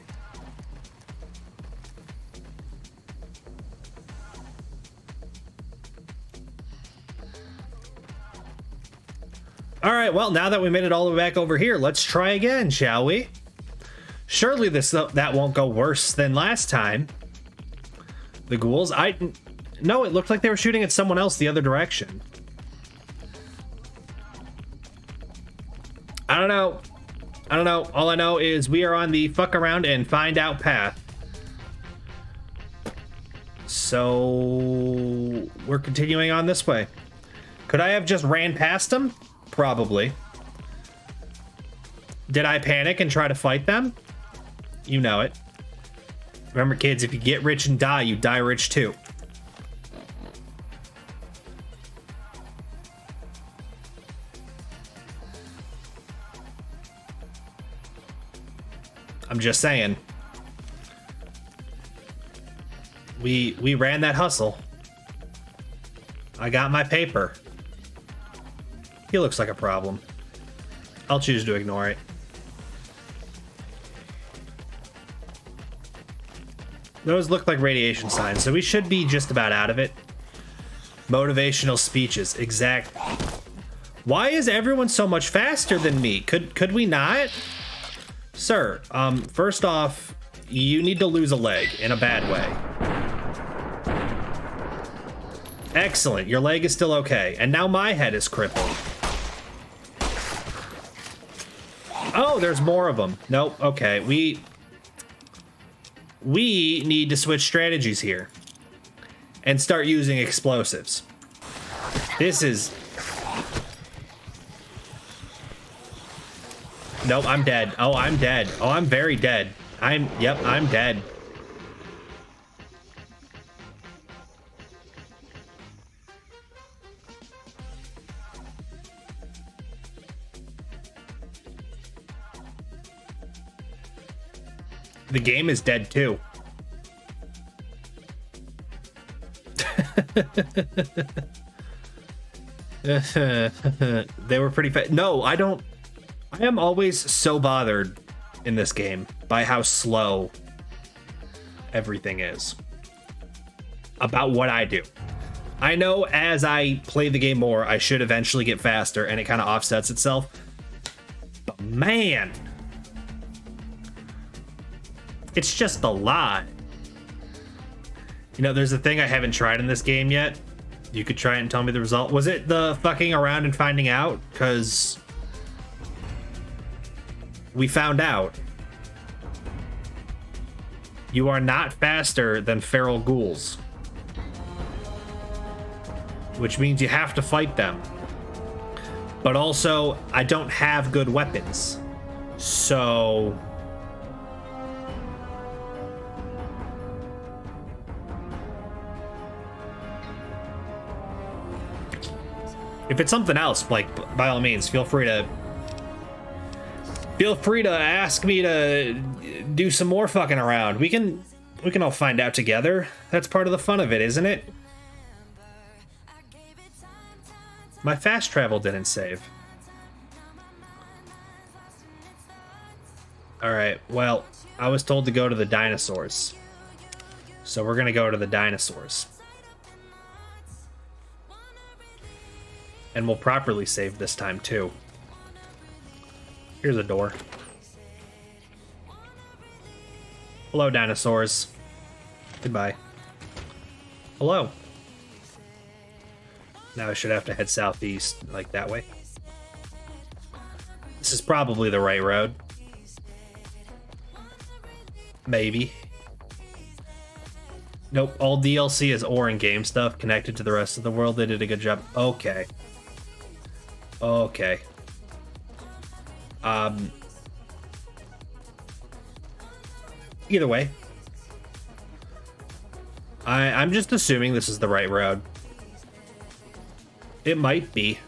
All right, well, now that we made it all the way back over here, let's try again, shall we? Surely that won't go worse than last time. The ghouls, no, it looked like they were shooting at someone else the other direction. I don't know. All I know is we are on the fuck around and find out path. So we're continuing on this way. Could I have just ran past them? Probably. Did I panic and try to fight them? You know it. Remember, kids, if you get rich and die, you die rich too. I'm just saying. We ran that hustle. I got my paper. He looks like a problem. I'll choose to ignore it. Those look like radiation signs, so we should be just about out of it. Motivational speeches, exact. Why is everyone so much faster than me? Could we not? Sir, first off, you need to lose a leg in a bad way. Excellent, your leg is still okay, and now my head is crippled. Oh, there's more of them. Nope, okay, we need to switch strategies here and start using explosives. This is... Nope, I'm dead. Oh, I'm dead. Oh, I'm very dead. Yep, I'm dead. The game is dead too. They were pretty fast. No, I don't. I am always so bothered in this game by how slow everything is about what I do. I know as I play the game more, I should eventually get faster and it kind of offsets itself. But man, it's just a lot. You know, there's a thing I haven't tried in this game yet. You could try it and tell me the result. Was it the fucking around and finding out? Because we found out you are not faster than feral ghouls, which means you have to fight them. But also, I don't have good weapons, so if it's something else, like, by all means, feel free to ask me to do some more fucking around. We can all find out together. That's part of the fun of it, isn't it? My fast travel didn't save. Alright, well, I was told to go to the dinosaurs. So we're gonna go to the dinosaurs. And we'll properly save this time, too. Here's a door. Hello, dinosaurs. Goodbye. Hello. Now I should have to head southeast, like that way. This is probably the right road. Maybe. Nope, all DLC is ore and game stuff connected to the rest of the world. They did a good job. Okay. Okay. Either way. I'm just assuming this is the right road. It might be.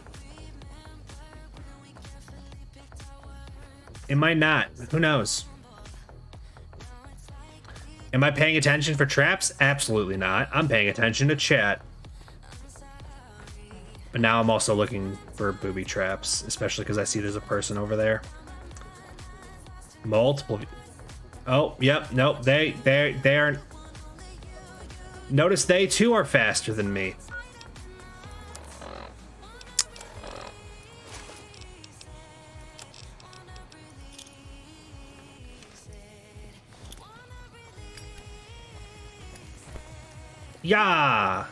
It might not. Who knows? Am I paying attention for traps? Absolutely not. I'm paying attention to chat. But now I'm also looking for booby traps, especially because I see there's a person over there. Multiple. Oh, yep. Nope. They aren't. Notice they too are faster than me. Yeah.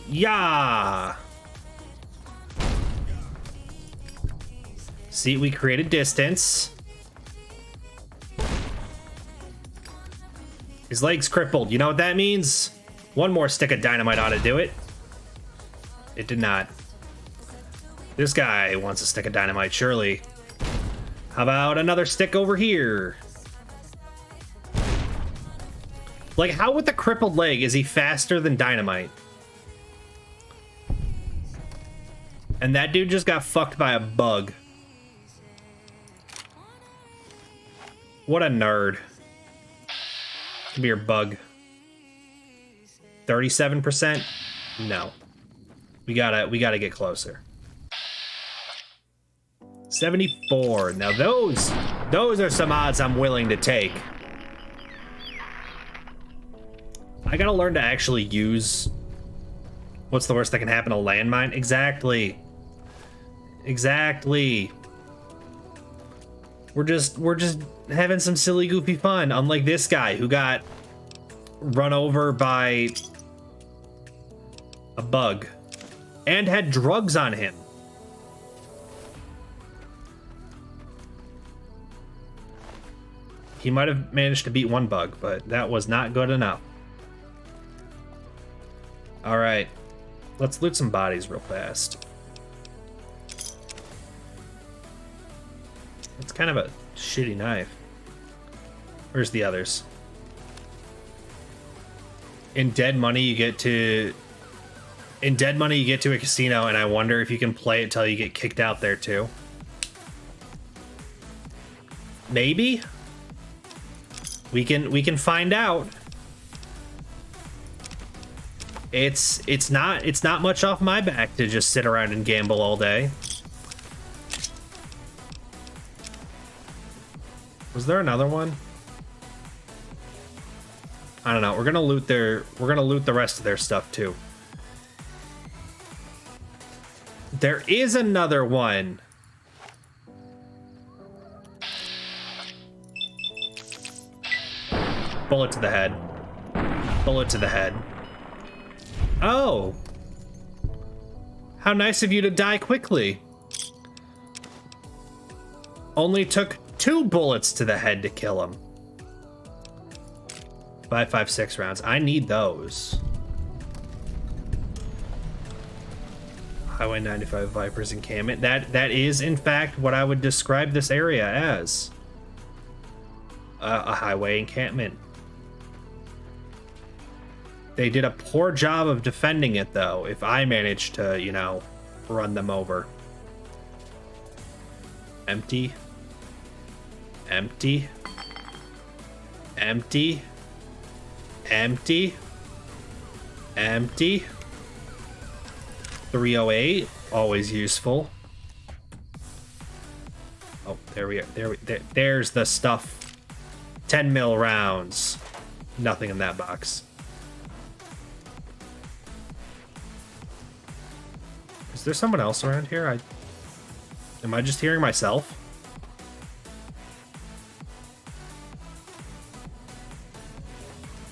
Yeah. See, we created distance. His leg's crippled. You know what that means? One more stick of dynamite ought to do it. It did not. This guy wants a stick of dynamite, surely. How about another stick over here? Like, how with the crippled leg is he faster than dynamite? And that dude just got fucked by a bug. What a nerd. Come here, bug. 37%? No. We gotta get closer. 74. Now those are some odds I'm willing to take. I gotta learn to actually use... What's the worst that can happen? A landmine? Exactly. Exactly. We're just having some silly, goofy fun. Unlike this guy who got run over by a bug and had drugs on him. He might have managed to beat one bug, but that was not good enough. All right, let's loot some bodies real fast. It's kind of a shitty knife. Where's the others? In Dead Money, you get to a casino, and I wonder if you can play it till you get kicked out there too. Maybe. We can find out. It's not much off my back to just sit around and gamble all day. Was there another one? I don't know. We're gonna loot the rest of their stuff too. There is another one. Bullet to the head. Bullet to the head. Oh. How nice of you to die quickly. Only took 2 bullets to the head to kill him. 5.56 rounds. I need those. Highway 95 Vipers encampment. That is, in fact, what I would describe this area as. A highway encampment. They did a poor job of defending it, though, if I managed to, you know, run them over. Empty. Empty. Empty. Empty. Empty. 308, always useful. Oh, there we are. There's the stuff. 10 mil rounds. Nothing in that box. Is there someone else around here? Am I just hearing myself?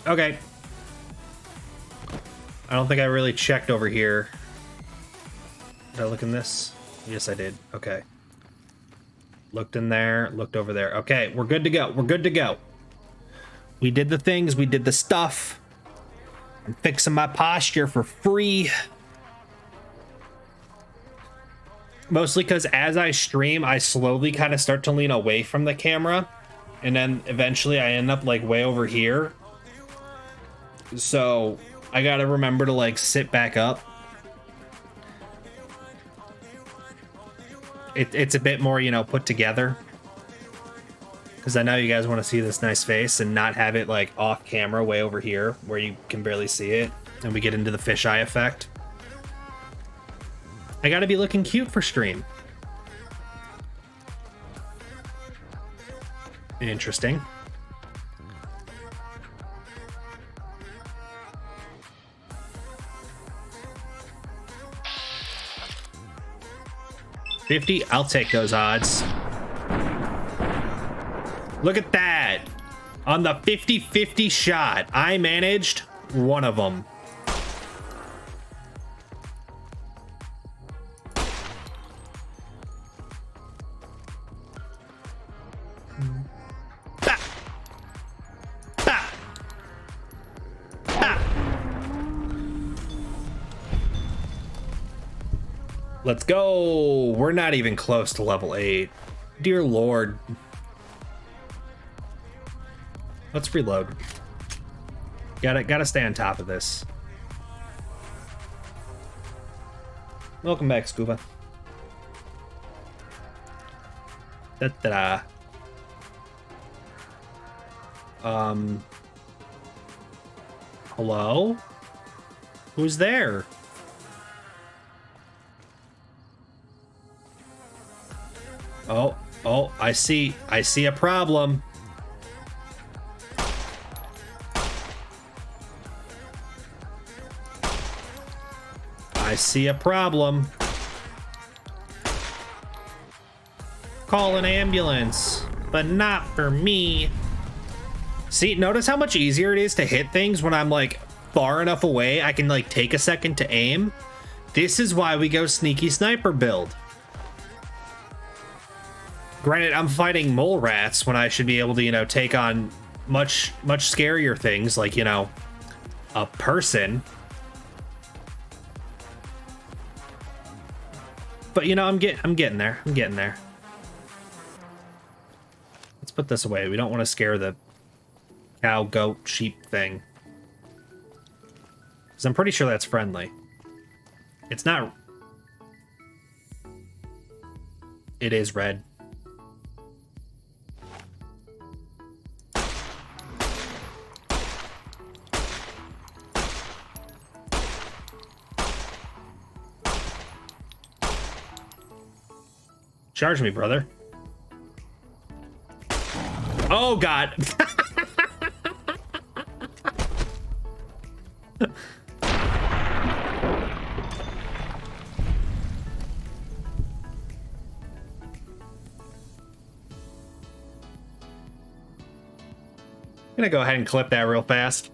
Okay. I don't think I really checked over here. Did I look in this? Yes, I did. Okay. Looked in there, looked over there. Okay, we're good to go. We're good to go. We did the things, we did the stuff. I'm fixing my posture for free. Mostly because as I stream, I slowly kind of start to lean away from the camera. And then eventually I end up like way over here. So I gotta remember to like sit back up. It's a bit more, you know, put together. Because I know you guys want to see this nice face and not have it like off camera way over here where you can barely see it. And we get into the fisheye effect. I gotta be looking cute for stream. Interesting. $50, I'll take those odds. Look at that. On the 50-50 shot, I managed one of them. Let's go. We're not even close to level 8. Dear Lord. Let's reload. Gotta stay on top of this. Welcome back, Scuba. Da-da-da. Hello? Who's there? Oh, I see a problem. I see a problem. Call an ambulance, but not for me. See, notice how much easier it is to hit things when I'm like far enough away I can like take a second to aim. This is why we go sneaky sniper build. Granted, I'm fighting mole rats when I should be able to, you know, take on much scarier things like, you know, a person. But, you know, I'm getting there. I'm getting there. Let's put this away. We don't want to scare the cow, goat, sheep thing. Because I'm pretty sure that's friendly. It's not. It is red. Charge me, brother. Oh, God. I'm gonna go ahead and clip that real fast.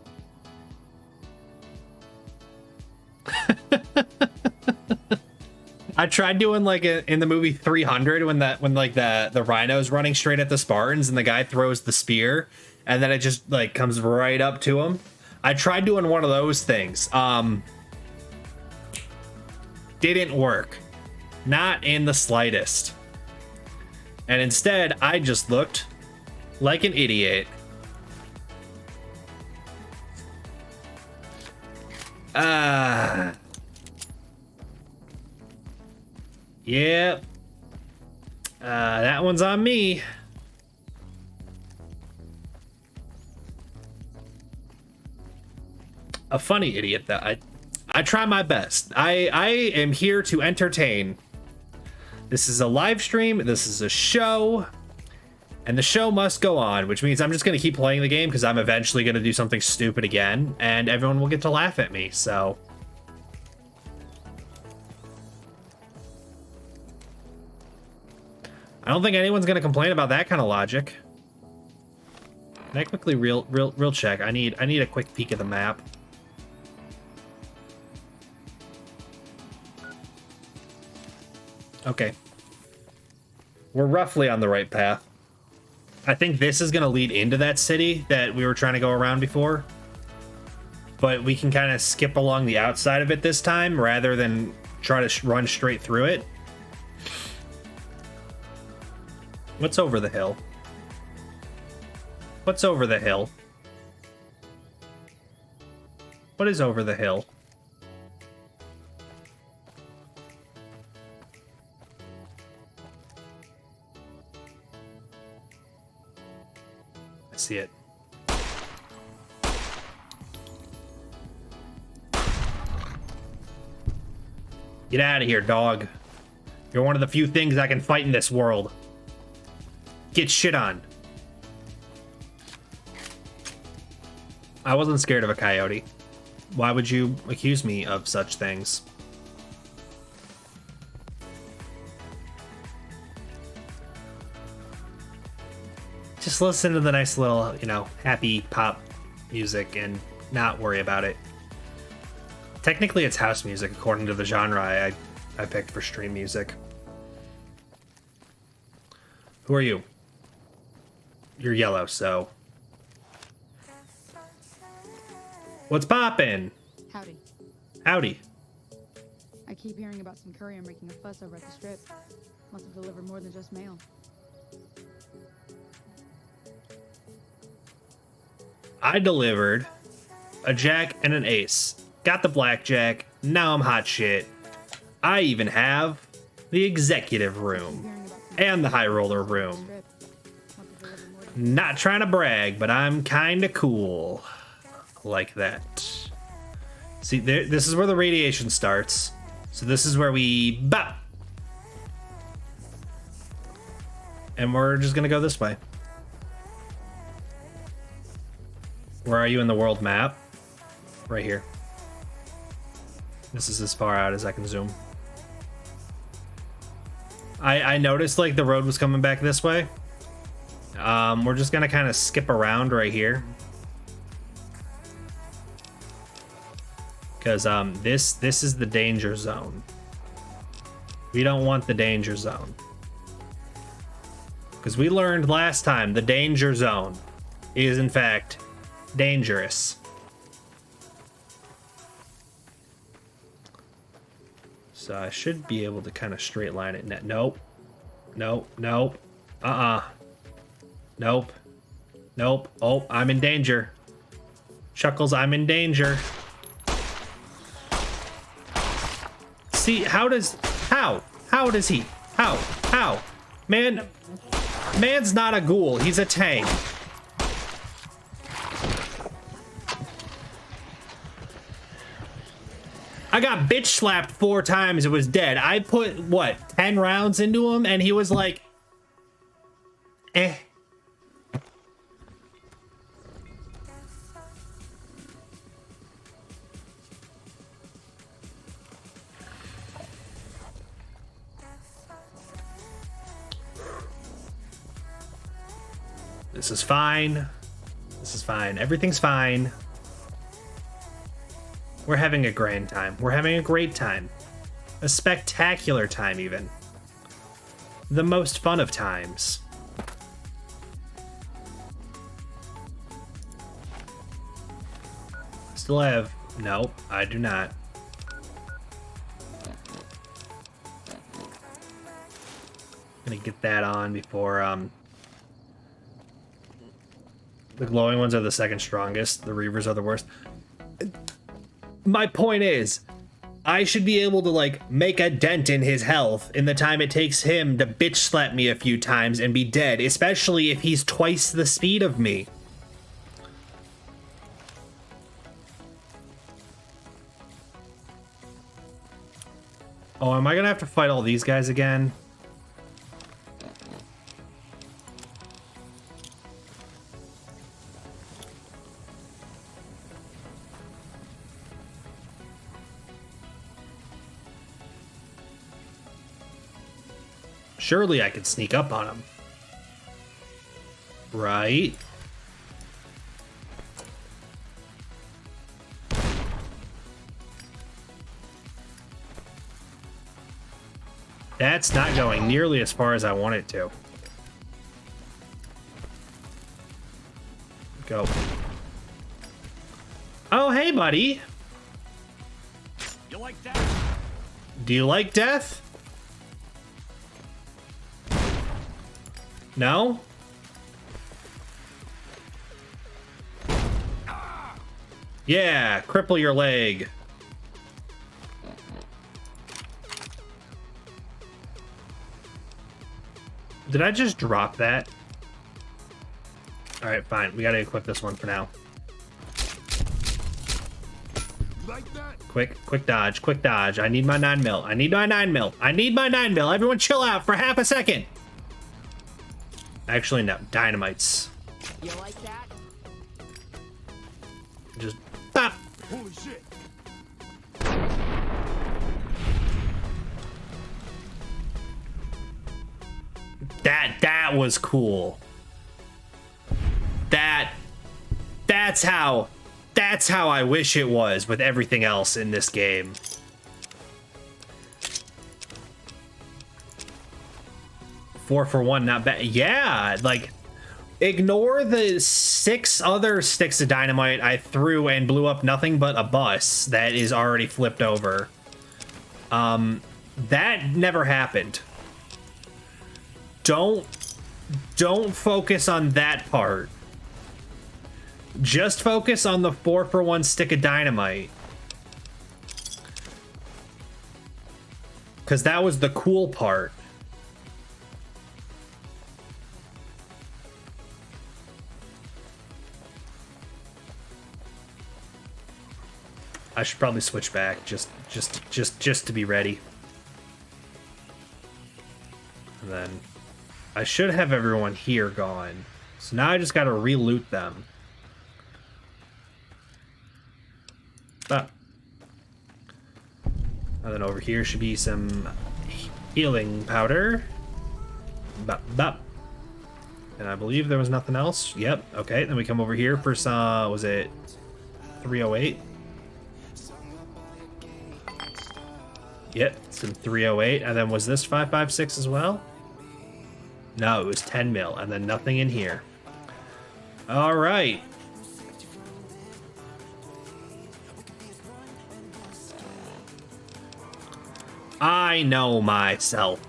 I tried doing like in the movie 300 when like the rhino's running straight at the Spartans and the guy throws the spear and then it just like comes right up to him. I tried doing one of those things. Didn't work. Not in the slightest. And instead, I just looked like an idiot. Yep. That one's on me. a funny idiot that I try my best. I am here to entertain. This is a live stream, this is a show, and the show must go on, which means I'm just gonna keep playing the game because I'm eventually gonna do something stupid again, and everyone will get to laugh at me, so. I don't think anyone's gonna complain about that kind of logic. Can I quickly real check? I need a quick peek at the map. Okay. We're roughly on the right path. I think this is gonna lead into that city that we were trying to go around before. But we can kind of skip along the outside of it this time rather than try to run straight through it. What's over the hill? What's over the hill? What is over the hill? I see it. Get out of here, dog. You're one of the few things I can fight in this world. Get shit on. I wasn't scared of a coyote. Why would you accuse me of such things? Just listen to the nice little, you know, happy pop music and not worry about it. Technically, it's house music according to the genre I picked for stream music. Who are you? You're yellow, so. What's poppin'? Howdy. Howdy. I keep hearing about some courier making a fuss over at the strip. Must have delivered more than just mail. I delivered a jack and an ace. Got the blackjack. Now I'm hot shit. I even have the executive room and the high roller room. Not trying to brag, but I'm kinda cool. Like that. See, this is where the radiation starts. So this is where we bop. And we're just gonna go this way. Where are you in the world map? Right here. This is as far out as I can zoom. I noticed like the road was coming back this way. We're just gonna kind of skip around right here. Because this is the danger zone. We don't want the danger zone. Because we learned last time the danger zone is in fact dangerous. So I should be able to kind of straight line it. Nope. Nope. Nope. Nope. Nope. Oh, I'm in danger. Chuckles, I'm in danger. See, how does he? How? Man's not a ghoul, he's a tank. I got bitch slapped 4 times, it was dead. I put, what, 10 rounds into him, and he was like, eh. This is fine. This is fine. Everything's fine. We're having a grand time. We're having a great time. A spectacular time, even. The most fun of times. Still have... Nope, I do not. Gonna get that on before, the glowing ones are the second strongest. The Reavers are the worst. My point is, I should be able to, like, make a dent in his health in the time it takes him to bitch slap me a few times and be dead, especially if he's twice the speed of me. Oh, am I gonna have to fight all these guys again? Surely I could sneak up on him. Right? That's not going nearly as far as I want it to. Go. Oh, hey, buddy. You like that? Do you like death? No? Yeah, cripple your leg. Did I just drop that? All right, fine. We gotta equip this one for now. Like that? Quick dodge, quick dodge. I need my 9mm. I need my 9mm. I need my 9mm. Everyone chill out for half a second. Actually, no. Dynamites. You like that? Just stop. Holy shit. That was cool. That's how I wish it was with everything else in this game. Four for one, not bad. Yeah, like ignore the 6 other sticks of dynamite I threw and blew up nothing but a bus that is already flipped over. That never happened. Don't focus on that part. Just focus on the 4 for 1 stick of dynamite. Because that was the cool part. I should probably switch back just to be ready. And then I should have everyone here gone. So now I just got to re-loot them. Ah. And then over here should be some healing powder. Bop, bop. And I believe there was nothing else. Yep. Okay. Then we come over here for some, was it 308? Yep. Some 308. And then was this 556 as well? No, it was 10 mil. And then nothing in here. All right. I know myself.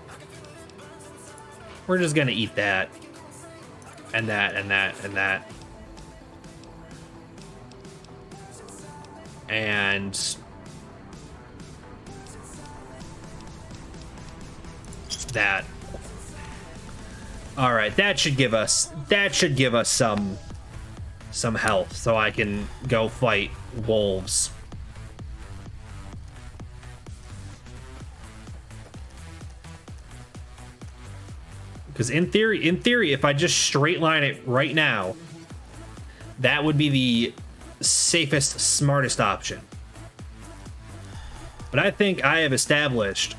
We're just gonna eat that. And that, and that, and that. And that. All right, that should give us some health so I can go fight wolves. Because in theory, if I just straight line it right now, that would be the safest, smartest option. But I think I have established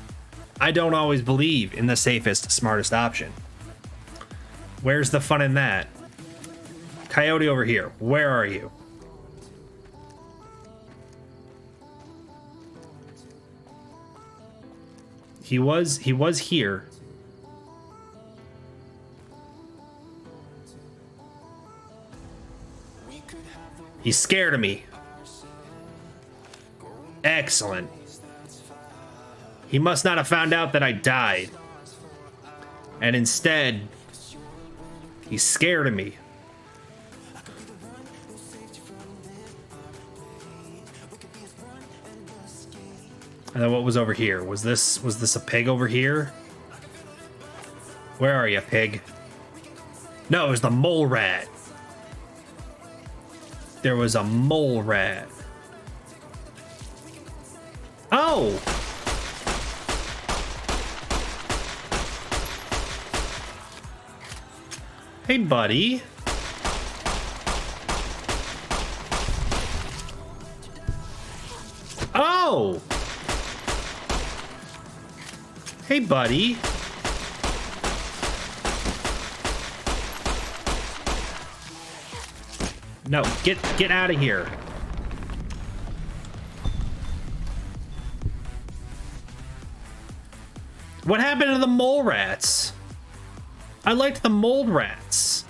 I don't always believe in the safest, smartest option. Where's the fun in that? Coyote over here, where are you? He was here. He's scared of me. Excellent. He must not have found out that I died. And instead, he's scared of me. And then what was over here? Was this a pig over here? Where are you, pig? No, it was the mole rat. There was a mole rat. Oh! Hey, buddy. Oh! Hey, buddy. No, get out of here. What happened to the mole rats? I liked the mold rats.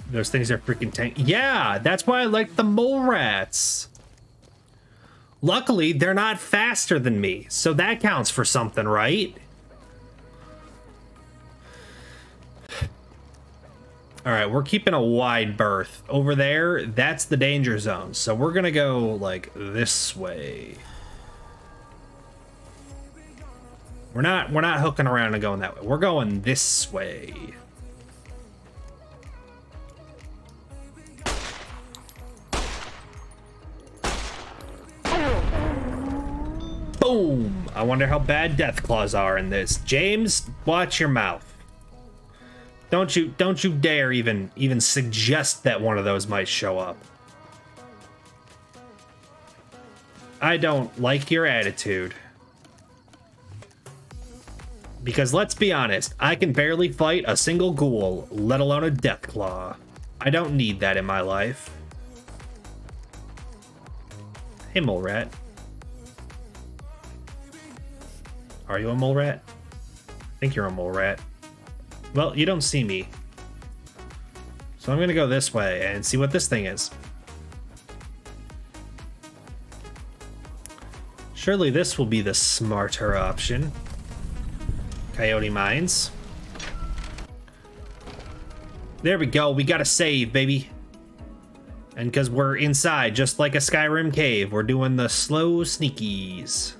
Those things are freaking tank. Yeah, that's why I like the mole rats. Luckily, they're not faster than me, so that counts for something, right? All right, we're keeping a wide berth. Over there, that's the danger zone. So we're gonna go like this way. We're not hooking around and going that way. We're going this way. Boom! I wonder how bad death claws are in this. James, watch your mouth. Don't you dare even suggest that one of those might show up. I don't like your attitude. Because let's be honest, I can barely fight a single ghoul, let alone a death claw. I don't need that in my life. Hey, mole rat. Are you a mole rat? I think you're a mole rat. Well, you don't see me. So I'm gonna go this way and see what this thing is. Surely this will be the smarter option. Coyote Mines. There we go, we got a save, baby. And because we're inside, just like a Skyrim cave, we're doing the slow sneakies.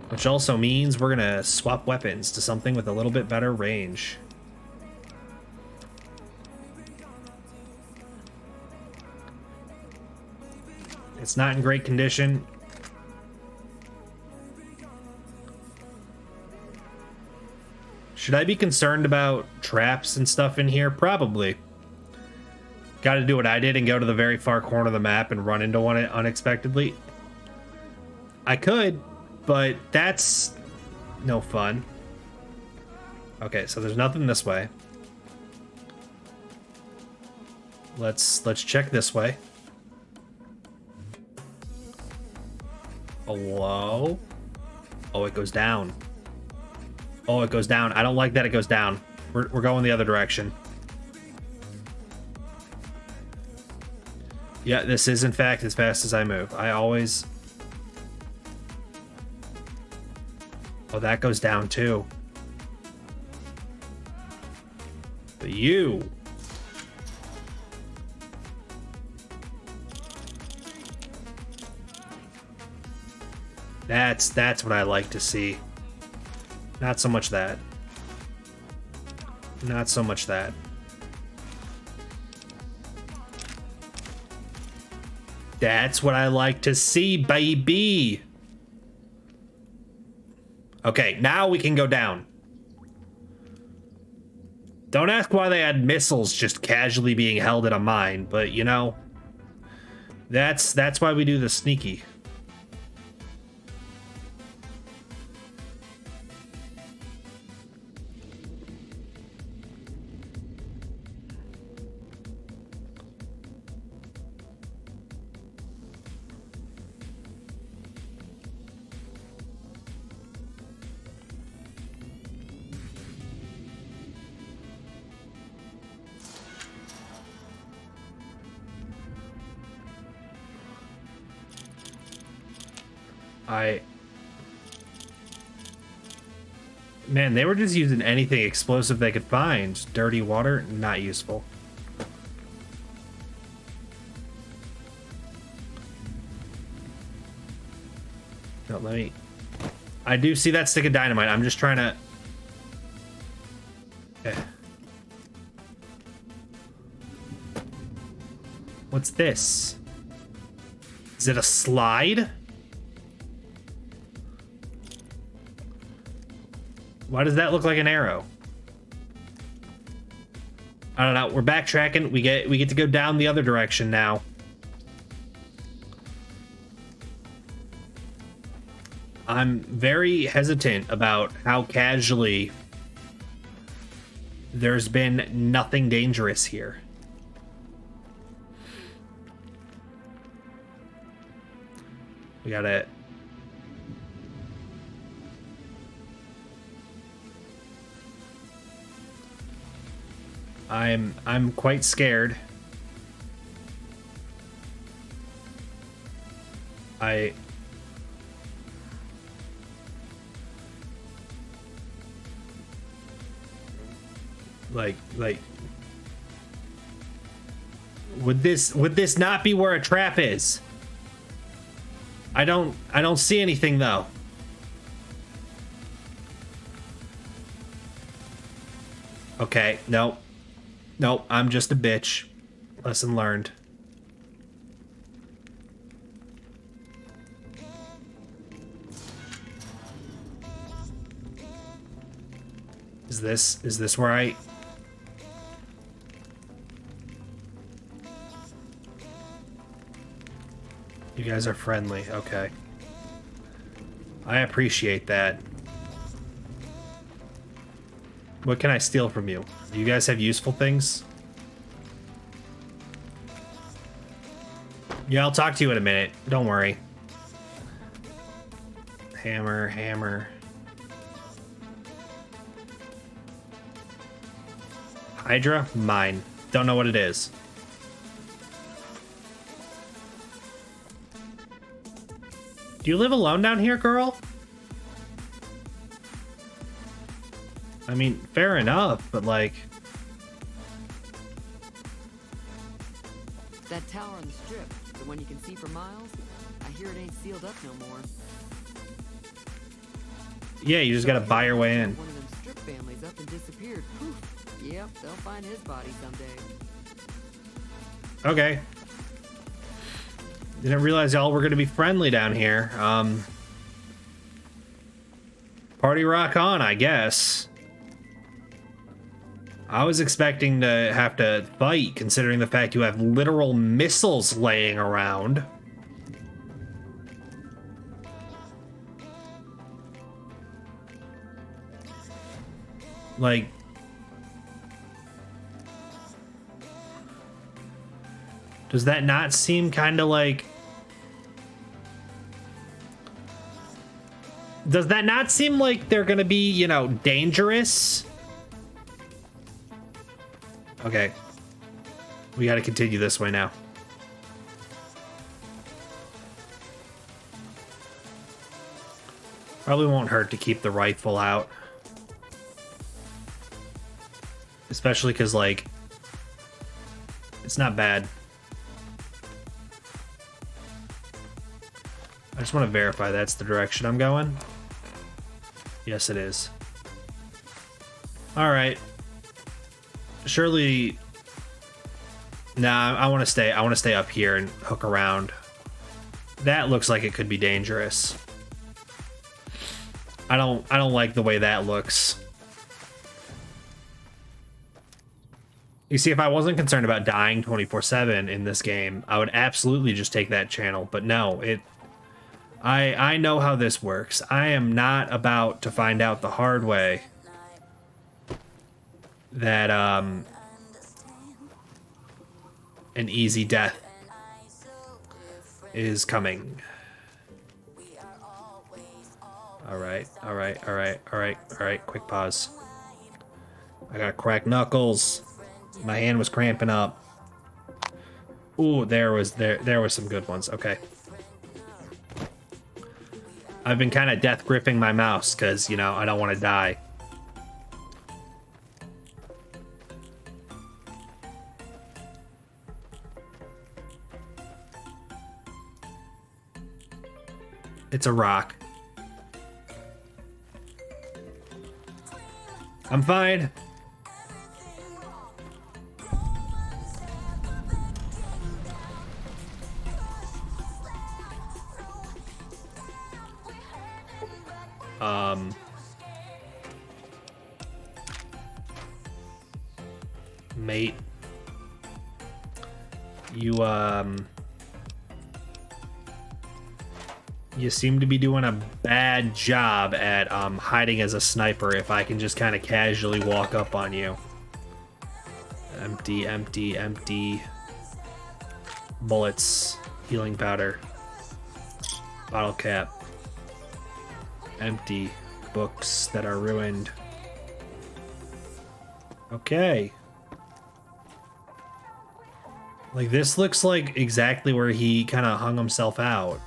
Which also means we're gonna swap weapons to something with a little bit better range. It's not in great condition. Should I be concerned about traps and stuff in here? Probably. Gotta do what I did and go to the very far corner of the map and run into one unexpectedly. I could, but that's no fun. Okay, so there's nothing this way. Let's check this way. Hello? Oh, it goes down. Oh, it goes down. I don't like that it goes down. We're going the other direction. Yeah, this is in fact as fast as I move. I always... Oh, that goes down too. But you... That's what I like to see. Not so much that. Not so much that. That's what I like to see, baby. Okay, now we can go down. Don't ask why they had missiles just casually being held at a mine, but you know, that's why we do the sneaky. Man, they were just using anything explosive they could find. Dirty water, not useful. No, let me... I do see that stick of dynamite. I'm just trying to... Okay. What's this? Is it a slide? Why does that look like an arrow? I don't know. We're backtracking. We get to go down the other direction now. I'm very hesitant about how casually there's been nothing dangerous here. We gotta... I'm quite scared. Like would this not be where a trap is? I don't see anything though. Okay, nope. Nope, I'm just a bitch. Lesson learned. Is this where I... You guys are friendly, okay. I appreciate that. What can I steal from you? Do you guys have useful things? Yeah, I'll talk to you in a minute. Don't worry. Hammer, hammer. Hydra? Mine. Don't know what it is. Do you live alone down here, girl? I mean, fair enough, but like... That tower on the strip, the one you can see for miles, I hear it ain't sealed up no more. Yeah, you just gotta buy your way in. One of them strip families up and disappeared. Poof. Yep, they'll find his body someday. Okay. Didn't realize y'all were gonna be friendly down here. Party rock on, I guess. I was expecting to have to fight, considering the fact you have literal missiles laying around. Like... Does that not seem kind of like... Does that not seem like they're gonna be, you know, dangerous? Okay. We gotta continue this way now. Probably won't hurt to keep the rifle out. Especially because, like, it's not bad. I just want to verify that's the direction I'm going. Yes, it is. All right. Surely. Nah, I want to stay. I want to stay up here and hook around. That looks like it could be dangerous. I don't like the way that looks. You see, if I wasn't concerned about dying 24/7 in this game, I would absolutely just take that channel. But no, I know how this works. I am not about to find out the hard way that an easy death is coming. All right, quick pause. I got cracked knuckles. My hand was cramping up. Ooh, there was some good ones. Okay. I've been kind of death gripping my mouse because, you know, I don't want to die. It's a rock. I'm fine. Mate, you seem to be doing a bad job at hiding as a sniper if I can just kind of casually walk up on you. Empty, empty, empty. Bullets, healing powder, bottle cap, empty, books that are ruined. Okay. Like, this looks like exactly where he kind of hung himself out.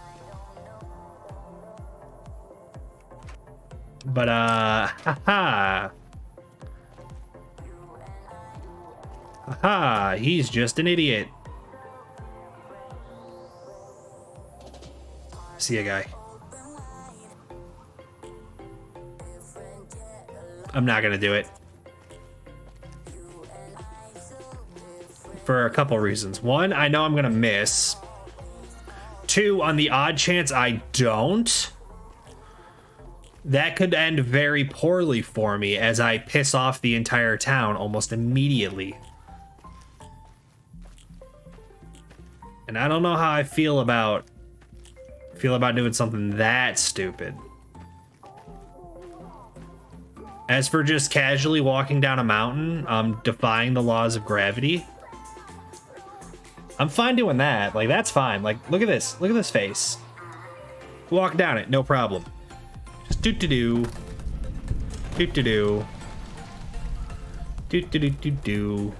But, haha. Haha, he's just an idiot. See ya, guy. I'm not gonna do it. For a couple reasons. One, I know I'm gonna miss. Two, on the odd chance I don't, that could end very poorly for me as I piss off the entire town almost immediately. And I don't know how I feel about doing something that stupid. As for just casually walking down a mountain, defying the laws of gravity, I'm fine doing that. Like, that's fine. Like, look at this. Look at this face. Walk down it, no problem. Just do-do-do. Do-do-do. Do-do-do-do-do.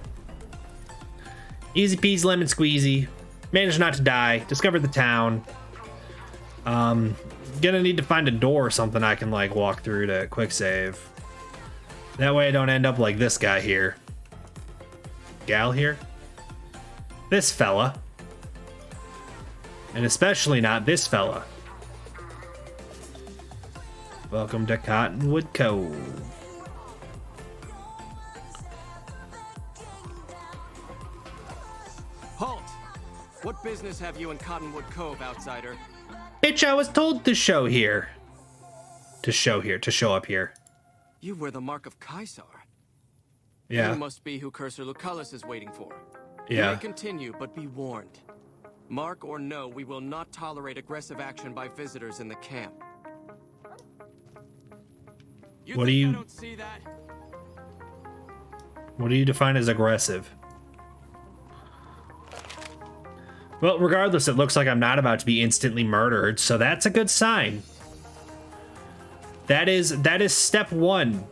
Easy peasy lemon squeezy. Managed not to die. Discovered the town. Gonna need to find a door or something I can, like, walk through to quick save. That way I don't end up like this guy here. Gal here? This fella. And especially not this fella. Welcome to Cottonwood Cove. Halt! What business have you in Cottonwood Cove, outsider? Bitch, I was told to show here. To show up here. You wear the mark of Caesar. Yeah. You must be who Cursor Lucullus is waiting for. Yeah. You may continue, but be warned. Mark or no, we will not tolerate aggressive action by visitors in the camp. What do you- I don't see that? What do you define as aggressive? Well, regardless, it looks like I'm not about to be instantly murdered, so that's a good sign. That is step one.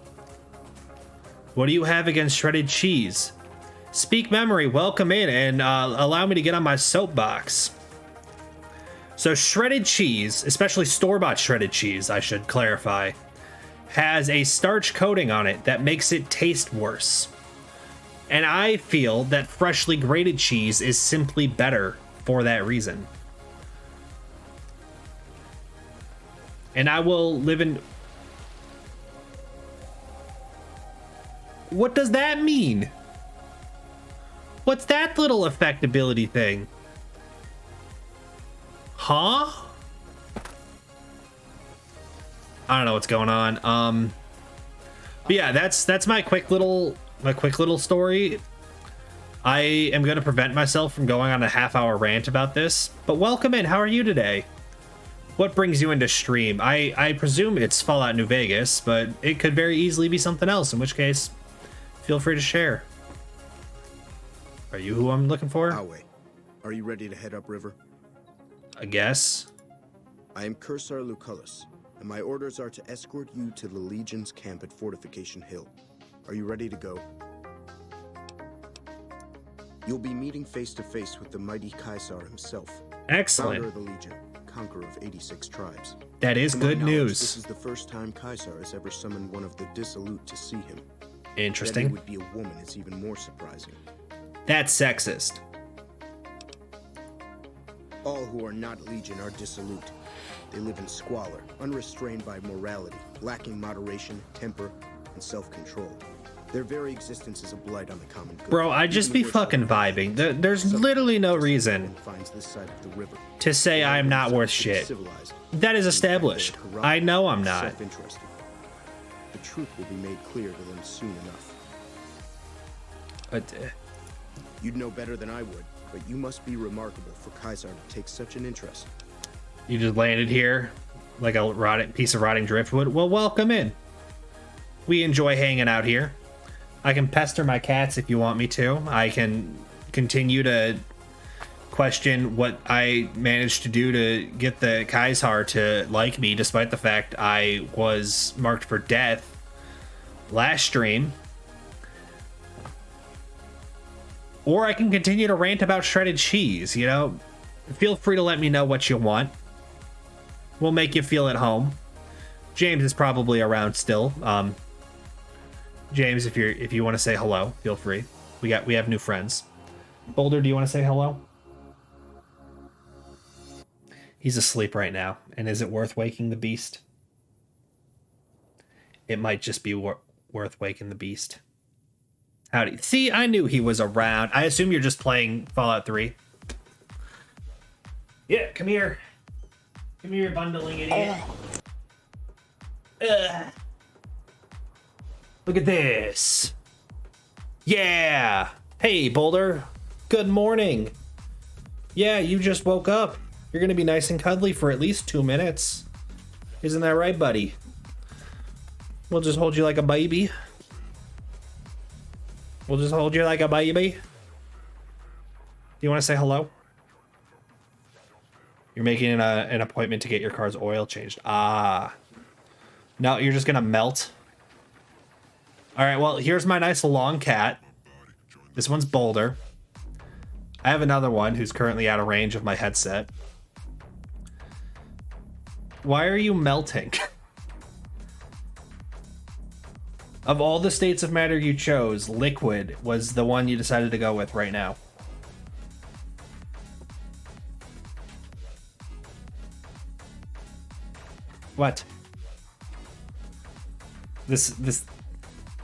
What do you have against shredded cheese? Speak memory, welcome in, and allow me to get on my soapbox. So shredded cheese, especially store-bought shredded cheese, I should clarify, has a starch coating on it that makes it taste worse. And I feel that freshly grated cheese is simply better for that reason. And I will live in... What does that mean? What's that little affectability thing? Huh? I don't know what's going on. But yeah, that's my quick little story. I am going to prevent myself from going on a half-hour rant about this. But welcome in. How are you today? What brings you into stream? I presume it's Fallout New Vegas, but it could very easily be something else, in which case, feel free to share. Are you who I'm looking for? Awe, are you ready to head upriver? I guess. I am Cursor Lucullus, and my orders are to escort you to the Legion's camp at Fortification Hill. Are you ready to go? You'll be meeting face to face with the mighty Caesar himself. Excellent. Founder of the Legion, conqueror of 86 tribes. That is To my good knowledge, news. This is the first time Caesar has ever summoned one of the dissolute to see him. That Interesting. he would be a woman is even more surprising. That's sexist. All who are not Legion are dissolute. They live in squalor, unrestrained by morality, lacking moderation, temper, and self-control. Their very existence is a blight on the common good. Bro, I just be fucking vibing. There's literally no reason finds this side of the river. to say I'm not worth shit. Civilized. That is established. I know I'm not. Self-interested. The truth will be made clear to them soon enough. You'd know better than I would, but you must be remarkable for Caesar to take such an interest. You just landed here like a piece of rotting driftwood. Well, welcome in. We enjoy hanging out here. I can pester my cats if you want me to. I can continue to question what I managed to do to get the Caesar to like me, despite the fact I was marked for death last stream. Or I can continue to rant about shredded cheese, you know? Feel free to let me know what you want. We'll make you feel at home. James is probably around still. James, if you want to say hello, feel free. We have new friends. Boulder, do you want to say hello? He's asleep right now, and is it worth waking the beast? It might just be worth waking the beast. Howdy. See, I knew he was around. I assume you're just playing Fallout 3. Yeah, come here. Come here, bundling idiot. Look at this. Yeah. Hey, Boulder. Good morning. Yeah, you just woke up. You're gonna be nice and cuddly for at least 2 minutes. Isn't that right, buddy? We'll just hold you like a baby. We'll just hold you like a baby. Do you want to say hello? You're making an appointment to get your car's oil changed. Ah. No, you're just gonna melt. All right, well, here's my nice long cat. This one's Boulder. I have another one who's currently out of range of my headset. Why are you melting? Of all the states of matter you chose, liquid was the one you decided to go with right now. What? This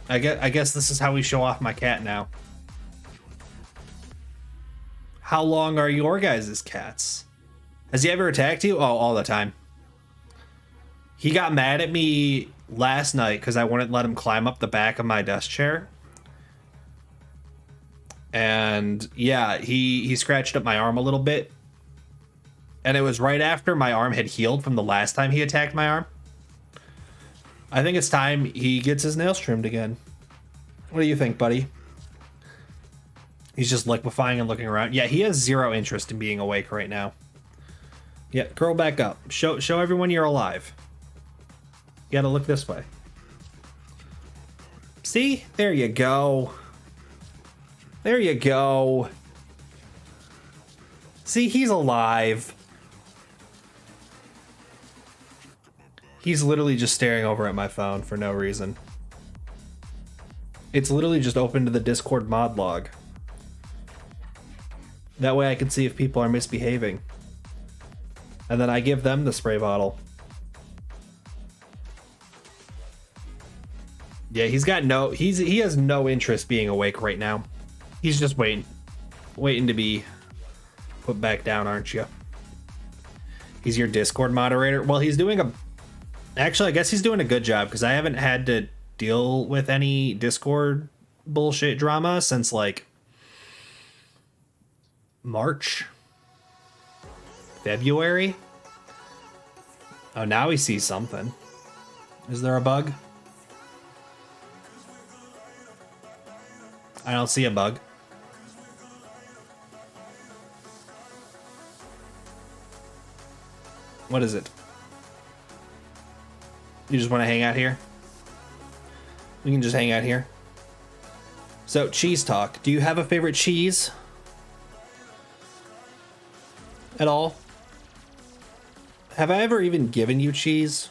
I guess this is how we show off my cat now. How long are your guys' cats? Has he ever attacked you? Oh, all the time. He got mad at me last night because I wouldn't let him climb up the back of my desk chair. And yeah, he scratched up my arm a little bit. And it was right after my arm had healed from the last time he attacked my arm. I think it's time he gets his nails trimmed again. What do you think, buddy? He's just liquefying and looking around. Yeah, he has zero interest in being awake right now. Yeah, curl back up. Show everyone you're alive. You gotta look this way. See? There you go. There you go. See, he's alive. He's literally just staring over at my phone for no reason. It's literally just open to the Discord mod log. That way I can see if people are misbehaving. And then I give them the spray bottle. Yeah, he has no interest being awake right now. He's just waiting to be put back down, aren't you? He's your Discord moderator. Well, actually, I guess he's doing a good job because I haven't had to deal with any Discord bullshit drama since like March, February. Oh, now he sees something. Is there a bug? I don't see a bug. What is it? You just want to hang out here? We can just hang out here. So, cheese talk. Do you have a favorite cheese? At all? Have I ever even given you cheese?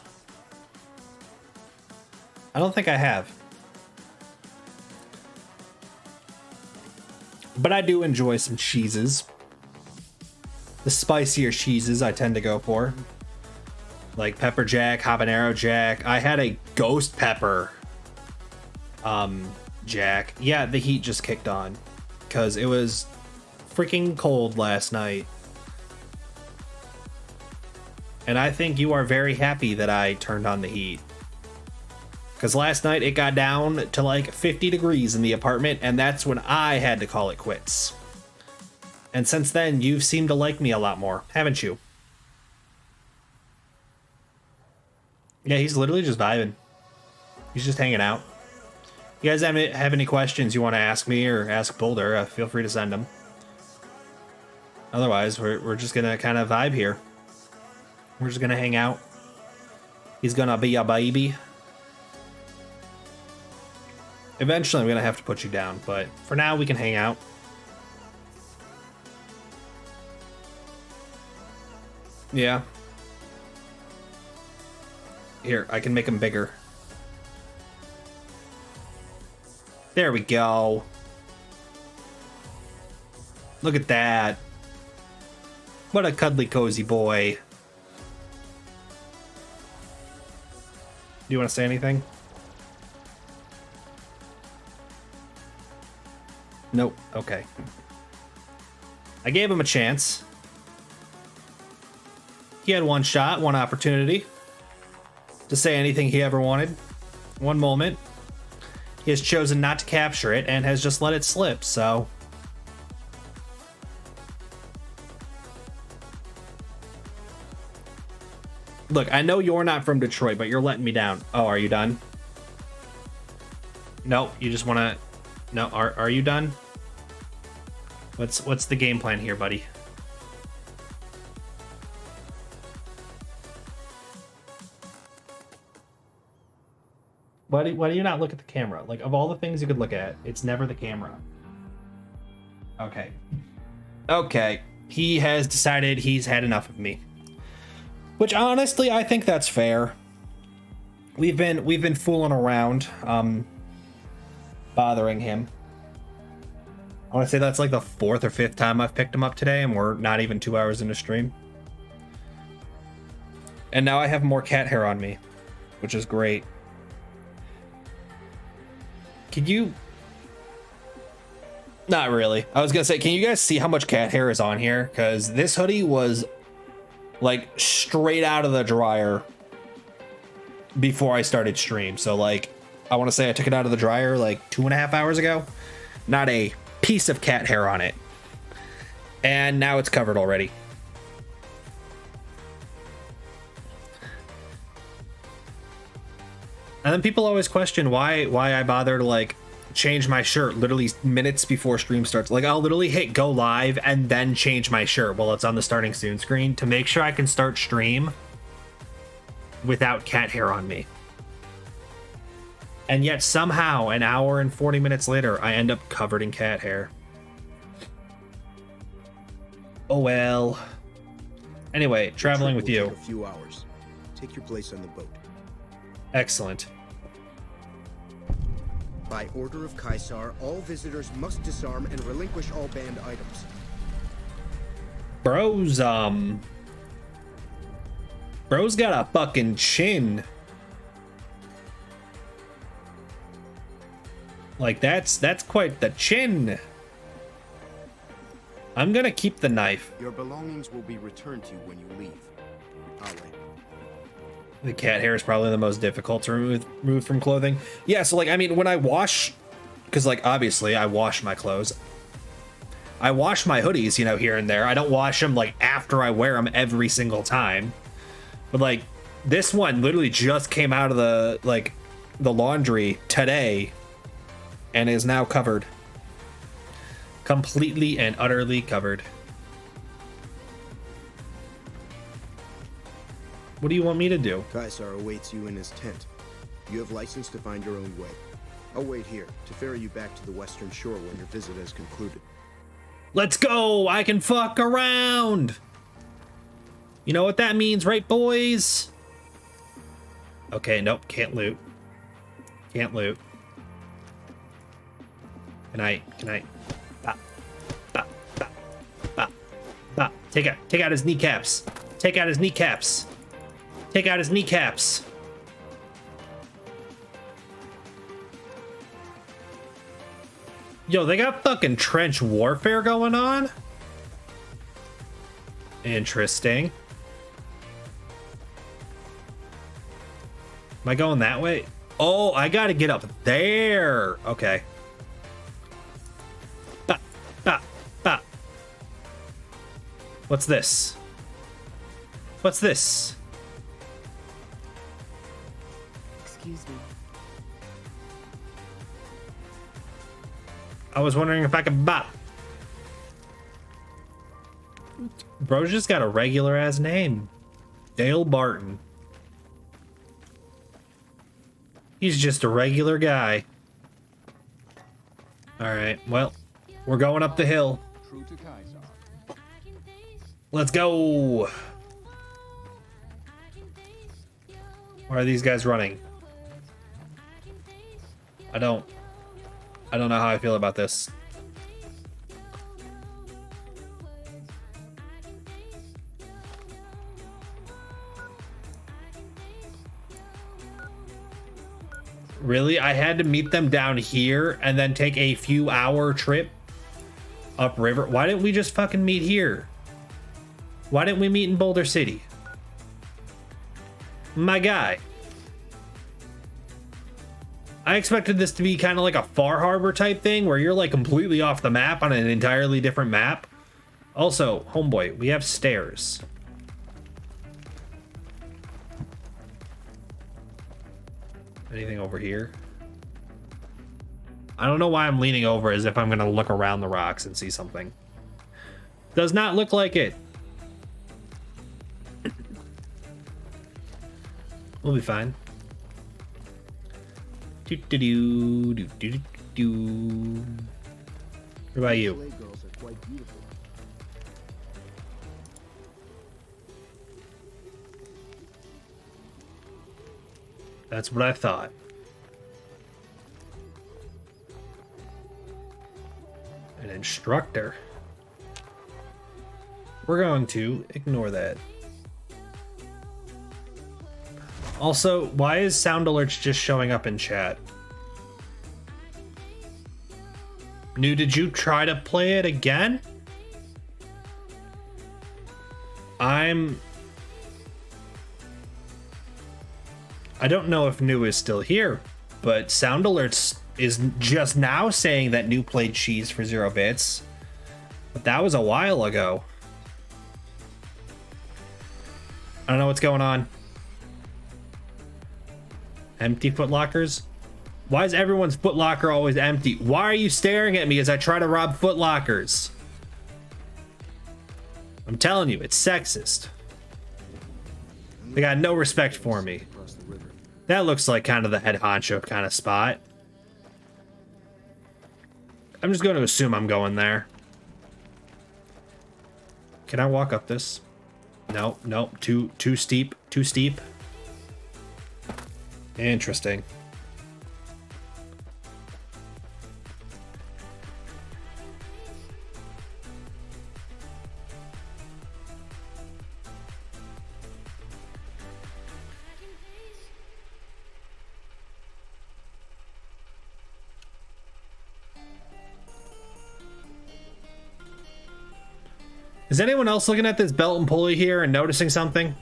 I don't think I have. But I do enjoy some cheeses. The spicier cheeses I tend to go for. Like pepper jack, habanero jack. I had a ghost pepper Jack. Yeah, the heat just kicked on because it was freaking cold last night. And I think you are very happy that I turned on the heat. Because last night it got down to like 50 degrees in the apartment, and that's when I had to call it quits. And since then, you've seemed to like me a lot more, haven't you? Yeah, he's literally just vibing. He's just hanging out. You guys have any questions you want to ask me or ask Boulder, feel free to send them. Otherwise, we're just going to kind of vibe here. We're just going to hang out. He's going to be a baby. Eventually, I'm going to have to put you down, but for now, we can hang out. Yeah. Here, I can make him bigger. There we go. Look at that. What a cuddly cozy boy. Do you want to say anything? Nope. Okay. I gave him a chance. He had one shot, one opportunity to say anything he ever wanted. One moment. He has chosen not to capture it and has just let it slip, so... Look, I know you're not from Detroit, but you're letting me down. Oh, are you done? No, you just want to... No, are you done? What's the game plan here, buddy? Why do you not look at the camera? Like, of all the things you could look at, it's never the camera. Okay. Okay. He has decided he's had enough of me. Which, honestly, I think that's fair. We've been fooling around, bothering him. I want to say that's like the 4th or 5th time I've picked him up today, and we're not even 2 hours into stream. And now I have more cat hair on me, which is great. Could you... Not really. I was gonna say, can you guys see how much cat hair is on here? Because this hoodie was like straight out of the dryer before I started stream. So like, I want to say I took it out of the dryer like 2.5 hours ago. Not a piece of cat hair on it. And now it's covered already. And then people always question why I bother to like change my shirt literally minutes before stream starts. Like, I'll literally hit go live and then change my shirt while it's on the starting soon screen to make sure I can start stream without cat hair on me. And yet somehow an hour and 40 minutes later, I end up covered in cat hair. Oh well. Anyway, traveling with you. Take a few hours. Take your place on the boat. Excellent. By order of Caesar, all visitors must disarm and relinquish all banned items. Bro's got a fucking chin. Like, that's quite the chin. I'm gonna keep the knife. Your belongings will be returned to you when you leave. Ale. The cat hair is probably the most difficult to remove from clothing. Yeah, so like, I mean, when I wash, because like, obviously I wash my clothes. I wash my hoodies, you know, here and there. I don't wash them like after I wear them every single time. But like, this one literally just came out of the laundry today and is now covered. Completely and utterly covered. What do you want me to do? Caesar awaits you in his tent. You have license to find your own way. I'll wait here to ferry you back to the western shore when your visit has concluded. Let's go! I can fuck around! You know what that means, right, boys? Okay, nope, can't loot. Can't loot. Can I? Bop, bop, bop, bop, bop. Take out his kneecaps. Take out his kneecaps. Take out his kneecaps. Yo, they got fucking trench warfare going on? Interesting. Am I going that way? Oh, I gotta get up there. Okay. Bah, bah, bah. What's this? What's this? Excuse me. I was wondering if I could bop. Bro's just got a regular ass name. Dale Barton. He's just a regular guy. Alright, well, we're going up the hill. Let's go. Why are these guys running? I don't know how I feel about this. Really? I had to meet them down here and then take a few hour trip upriver? Why didn't we just fucking meet here? Why didn't we meet in Boulder City? My guy. I expected this to be kind of like a Far Harbor type thing where you're like completely off the map on an entirely different map. Also, homeboy, we have stairs. Anything over here? I don't know why I'm leaning over as if I'm gonna look around the rocks and see something. Does not look like it. We'll be fine. Do do do do do do. What about you? That's what I thought. An instructor. We're going to ignore that. Also, why is sound alerts just showing up in chat? New, did you try to play it again? I don't know if New is still here, but sound alerts is just now saying that New played Cheese for 0 bits. But that was a while ago. I don't know what's going on. Empty footlockers? Why is everyone's footlocker always empty? Why are you staring at me as I try to rob footlockers? I'm telling you, it's sexist. They got no respect for me. That looks like kind of the head honcho kind of spot. I'm just going to assume I'm going there. Can I walk up this? No, no, too steep, too steep. Interesting. Is anyone else looking at this belt and pulley here and noticing something?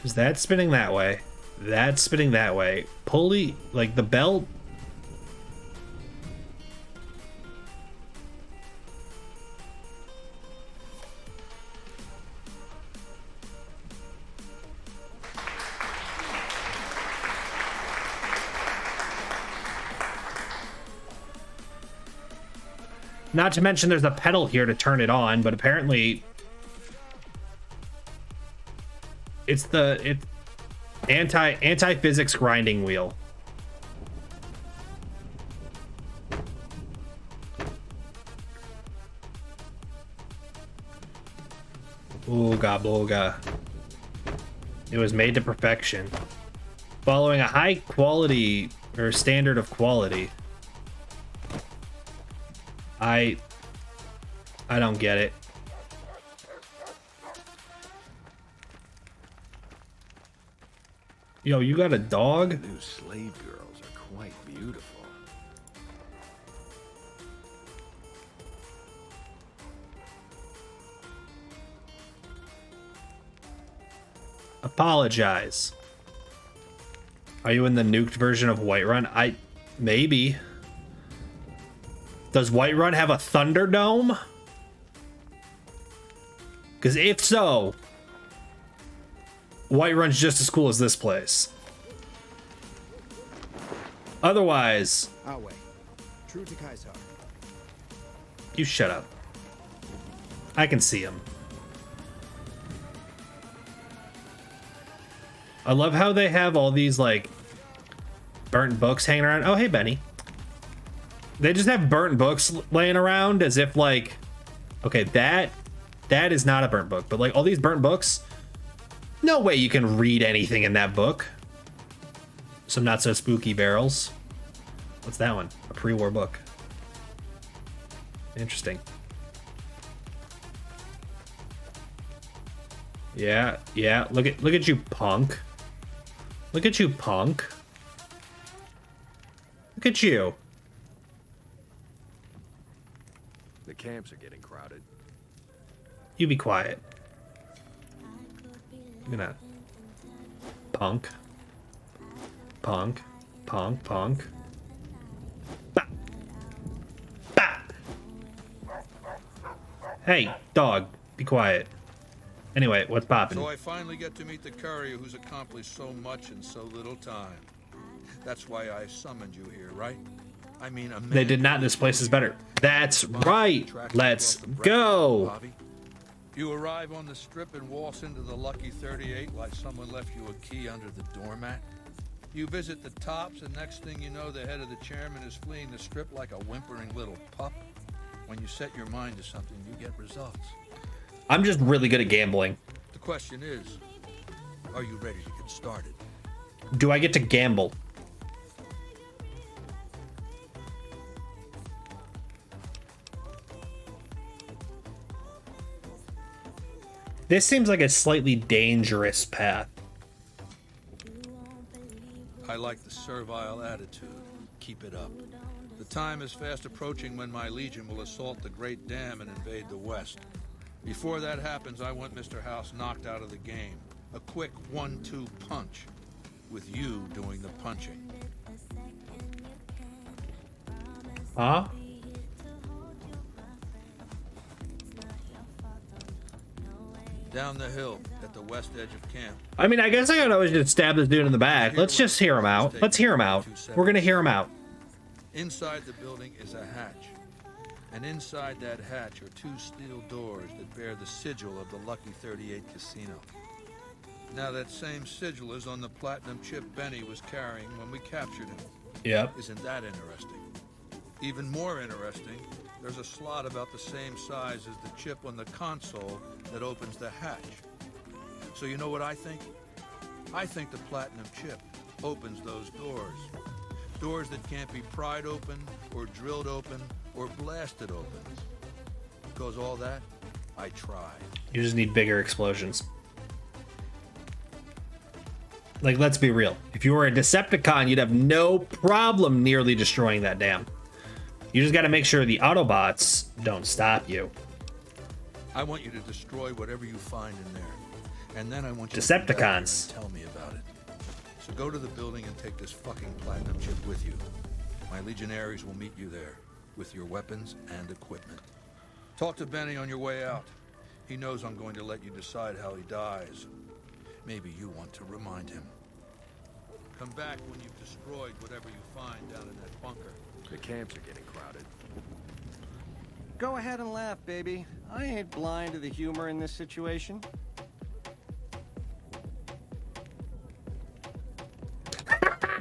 Is that spinning that way? That's spinning that way. Pulley, like the belt. Not to mention there's a pedal here to turn it on, but apparently it's anti-physics grinding wheel. Ooga booga. It was made to perfection. Following a high quality or standard of quality. I don't get it. Yo, you got a dog? New slave girls are quite beautiful. Apologize. Are you in the nuked version of Whiterun? Maybe. Does Whiterun have a Thunderdome? Because if so, Whiterun's just as cool as this place. Otherwise, Awe. True to Kaisar. you shut up. I can see him. I love how they have all these like burnt books hanging around. Oh, hey, Benny. They just have burnt books laying around as if like, okay, that is not a burnt book, but like all these burnt books, no way you can read anything in that book. Some not so spooky barrels. What's that one? A pre-war book. Interesting. Yeah. Look at you, punk. Look at you, punk. Look at you. The camps are getting crowded. You be quiet. I'm gonna... Punk. Punk. Punk. Punk. Bah. Bah. Hey, dog. Be quiet. Anyway, what's poppin'? So I finally get to meet the courier who's accomplished so much in so little time. That's why I summoned you here, right? I mean, a They did not. This place is better. That's right. Let's go. You arrive on the strip and waltz into the Lucky 38 like someone left you a key under the doormat. You visit the tops, and next thing you know, the head of the chairman is fleeing the strip like a whimpering little pup. When you set your mind to something, you get results. I'm just really good at gambling. The question is, are you ready to get started? Do I get to gamble? This seems like a slightly dangerous path. I like the servile attitude. Keep it up. The time is fast approaching when my legion will assault the Great Dam and invade the West. Before that happens, I want Mr. House knocked out of the game. A quick 1-2 punch, with you doing the punching. Huh? Down the hill, at the west edge of camp. I mean, I guess I could always just stab this dude in the back. Let's just hear him out. Let's hear him out. We're gonna hear him out. Inside the building is a hatch. And inside that hatch are 2 steel doors that bear the sigil of the Lucky 38 casino. Now that same sigil is on the platinum chip Benny was carrying when we captured him. Yep. Isn't that interesting? Even more interesting, there's a slot about the same size as the chip on the console that opens the hatch. So you know what I think? I think the platinum chip opens those doors. Doors that can't be pried open, or drilled open, or blasted open. Because all that, I tried. You just need bigger explosions. Like, let's be real. If you were a Decepticon, you'd have no problem nearly destroying that dam. You just gotta make sure the Autobots don't stop you. I want you to destroy whatever you find in there. And then I want you Decepticons. to come back here and tell me about it. So go to the building and take this fucking platinum chip with you. My legionaries will meet you there, with your weapons and equipment. Talk to Benny on your way out. He knows I'm going to let you decide how he dies. Maybe you want to remind him. Come back when you've destroyed whatever you find down in that bunker. The camps are getting crowded. Go ahead and laugh, baby. I ain't blind to the humor in this situation.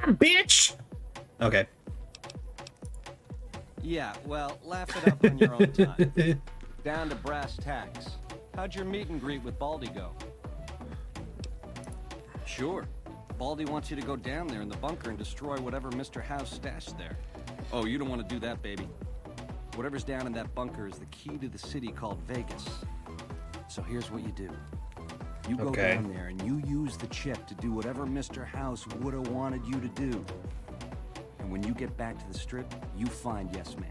Bitch! Okay. Yeah, well, laugh it up on your own time. Down to brass tacks. How'd your meet and greet with Baldy go? Sure. Baldy wants you to go down there in the bunker and destroy whatever Mr. House stashed there. Oh, you don't want to do that, baby. Whatever's down in that bunker is the key to the city called Vegas. So here's what you do. You go Okay. down there and you use the chip to do whatever Mr. House would have wanted you to do. And when you get back to the strip, you find Yes Man.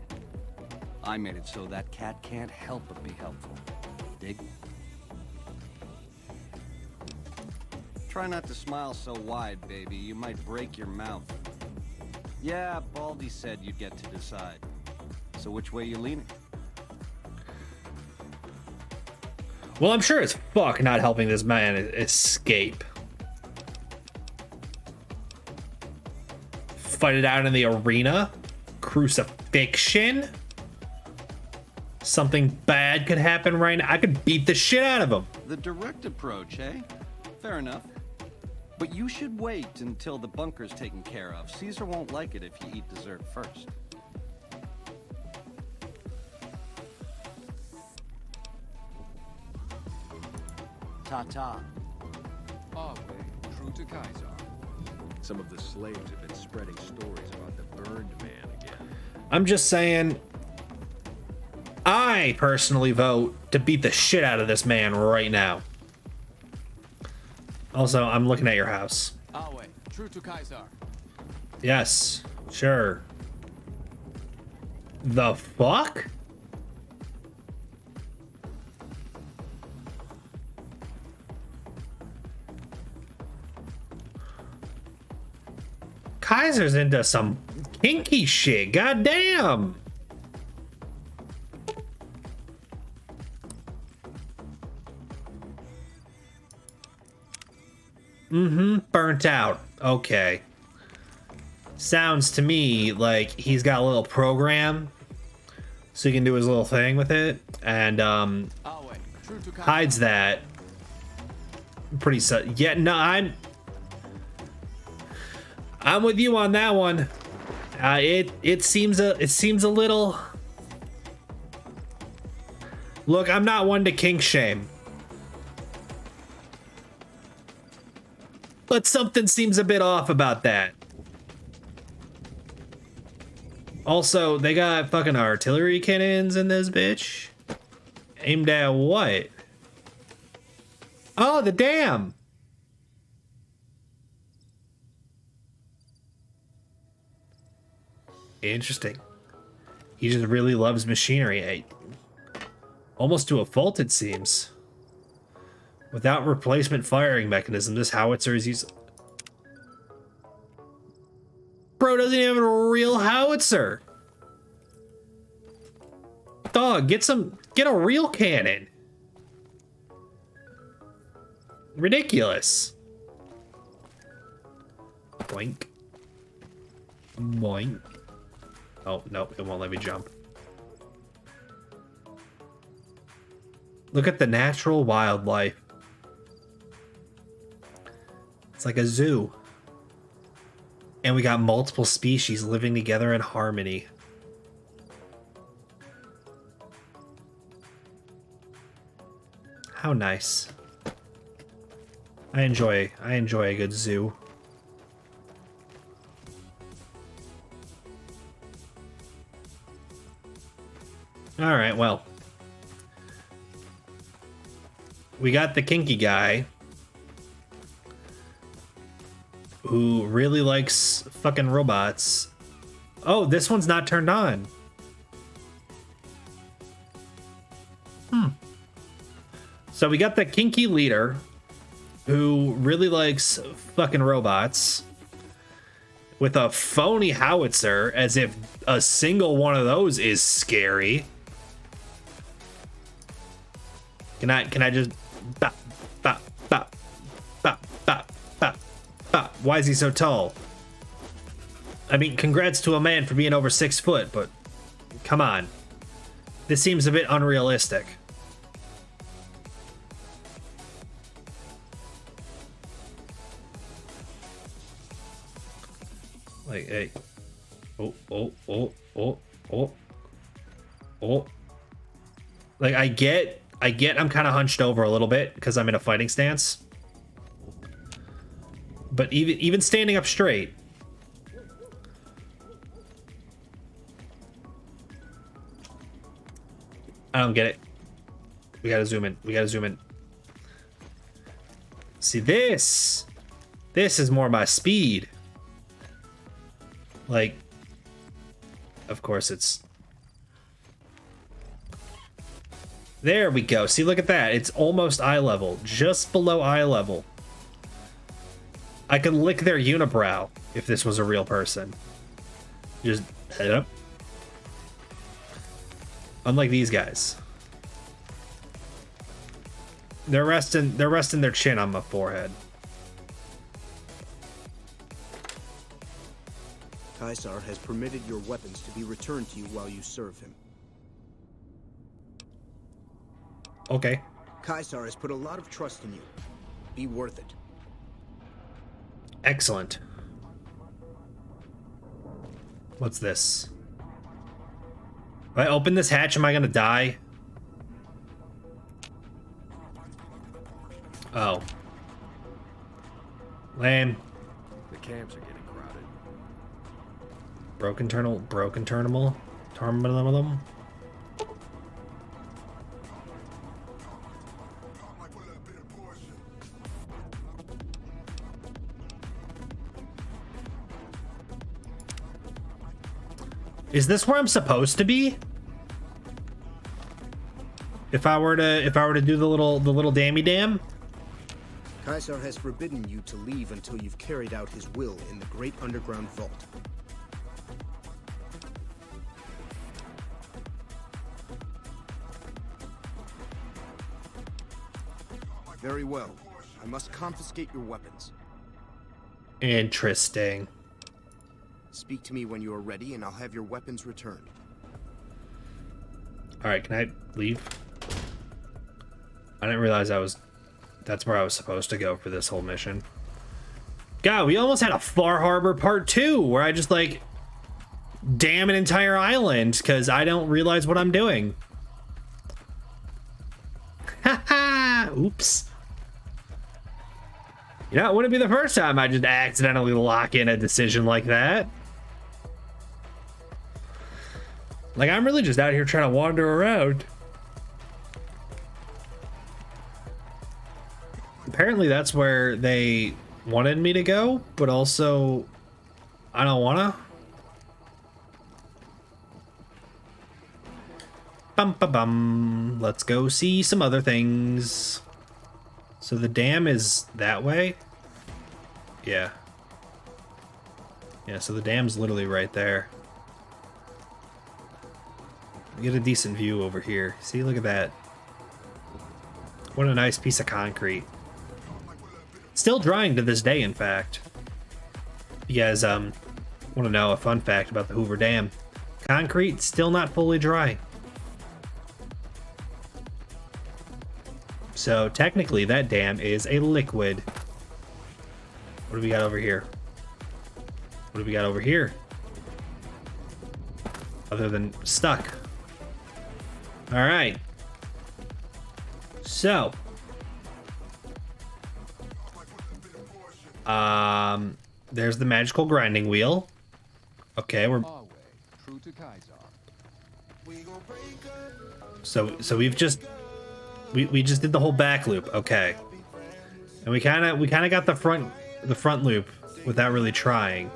I made it so that cat can't help but be helpful. Dig? Try not to smile so wide, baby. You might break your mouth. Yeah, Baldy said you'd get to decide. So which way you leaning? Well, I'm sure as fuck not helping this man escape. Fight it out in the arena? Crucifixion? Something bad could happen right now. I could beat the shit out of him. The direct approach, eh? Fair enough. But you should wait until the bunker's taken care of. Caesar won't like it if you eat dessert first. Ta-ta. Are we true to Kaiser? Some of the slaves have been spreading stories about the burned man again. I'm just saying, I personally vote to beat the shit out of this man right now. Also, I'm looking at your house. Are we true to Kaiser? Yes, sure. The fuck? Kaiser's into some kinky shit. Goddamn. Burnt out. Okay. Sounds to me like he's got a little program so he can do his little thing with it, and hides that pretty yeah, no, I'm with you on that one. It seems a little. Look, I'm not one to kink shame, but something seems a bit off about that. Also, they got fucking artillery cannons in this bitch. Aimed at what? Oh, the dam. Interesting. He just really loves machinery. Almost to a fault, it seems. Without replacement firing mechanism, this howitzer is used. Bro doesn't even have a real howitzer. Dog, get a real cannon. Ridiculous. Boink. Boink. Oh, no, it won't let me jump. Look at the natural wildlife. It's like a zoo. And we got multiple species living together in harmony. How nice. I enjoy a good zoo. All right, well. We got the kinky guy who really likes fucking robots. Oh, this one's not turned on. So we got the kinky leader who really likes fucking robots with a phony howitzer, as if a single one of those is scary. Can I just bop, bop, bop, bop, bop, bop, bop. Why is he so tall? I mean, congrats to a man for being over 6 foot, but come on. This seems a bit unrealistic. Like, hey. Oh. Like, I get I'm kind of hunched over a little bit because I'm in a fighting stance. But even standing up straight. I don't get it. We gotta zoom in. See, this is more my speed. Like, of course it's... There we go. See, look at that. It's almost eye level. Just below eye level. I could lick their unibrow if this was a real person. Just head up. Unlike these guys. They're resting their chin on my forehead. Caesar has permitted your weapons to be returned to you while you serve him. Okay. Caesar has put a lot of trust in you. Be worth it. Excellent. What's this? If I open this hatch, am I gonna die? Oh. Lame. The camps are getting crowded. Broken terminal. Is this where I'm supposed to be? If I were to do the little dammy dam? Caesar has forbidden you to leave until you've carried out his will in the great underground vault. Very well. I must confiscate your weapons. Interesting. Speak to me when you are ready, and I'll have your weapons returned. Alright, can I leave? I didn't realize that's where I was supposed to go for this whole mission. God, we almost had a Far Harbor Part 2 where I just like damn an entire island because I don't realize what I'm doing. Haha! Oops. You know, it wouldn't be the first time I just accidentally lock in a decision like that. Like, I'm really just out here trying to wander around. Apparently that's where they wanted me to go, but also I don't wanna. Bum ba bum. Let's go see some other things. So the dam is that way? Yeah. Yeah, so the dam's literally right there. We get a decent view over here. See, look at that. What a nice piece of concrete. Still drying to this day, in fact. You guys want to know a fun fact about the Hoover Dam. Concrete still not fully dry. So technically that dam is a liquid. What do we got over here? What do we got over here? Other than stuck. All right. So. There's the magical grinding wheel. Okay, we're... True to Caesar. So we've just... We just did the whole back loop. Okay. And we kind of got the front loop without really trying.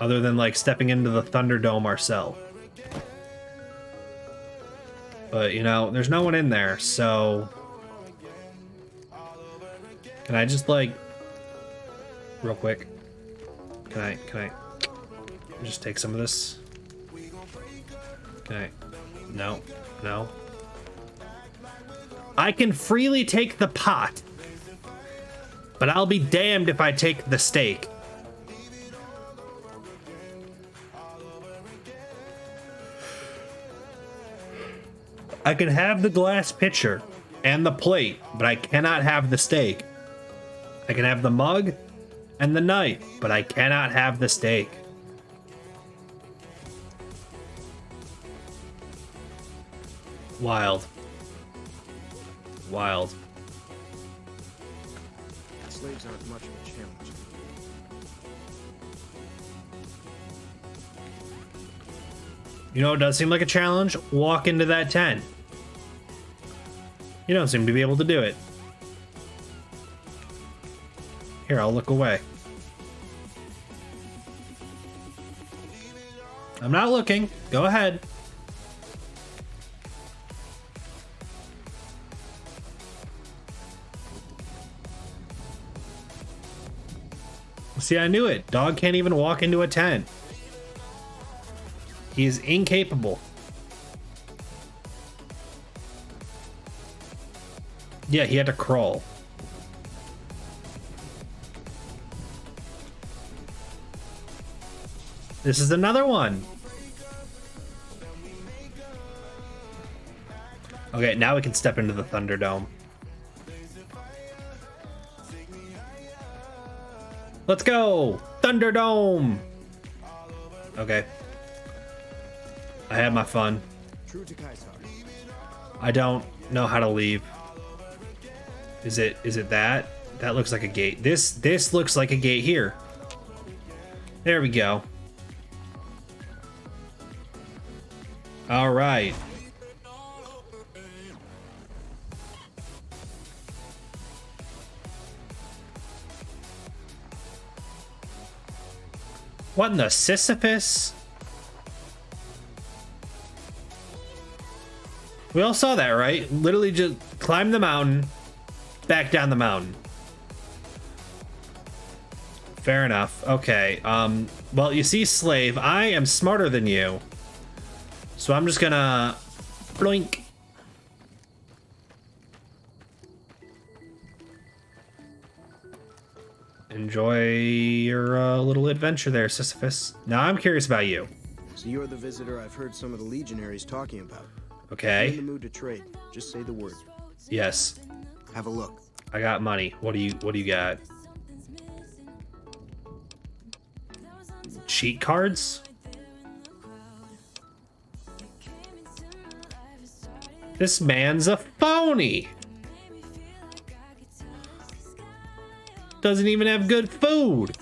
Other than like stepping into the Thunderdome ourselves. But you know, there's no one in there, so can I just like real quick? Can I just take some of this? Can I? No. I can freely take the pot, but I'll be damned if I take the steak. I can have the glass pitcher and the plate, but I cannot have the steak. I can have the mug and the knife, but I cannot have the steak. Wild. Wild. Slaves aren't much of a challenge. You know, it does seem like a challenge. Walk into that tent. You don't seem to be able to do it. Here, I'll look away. I'm not looking. Go ahead. See, I knew it. Dog can't even walk into a tent. He is incapable. Yeah, he had to crawl. This is another one. Okay, now we can step into the Thunderdome. Let's go! Thunderdome! Okay. I had my fun. True to Caesar. I don't know how to leave. Is it that? That looks like a gate. This looks like a gate here. There we go. All right. What in the Sisyphus? We all saw that, right? Literally just climb the mountain, back down the mountain. Fair enough. Okay. Well, you see, Slave, I am smarter than you. So I'm just gonna blink. Enjoy your little adventure there, Sisyphus. Now I'm curious about you. So you're the visitor I've heard some of the legionaries talking about. Okay. If you're in the mood to trade, just say the word. Yes. Have a look. I got money. What do you got? Cheat cards? This man's a phony. Doesn't even have good food.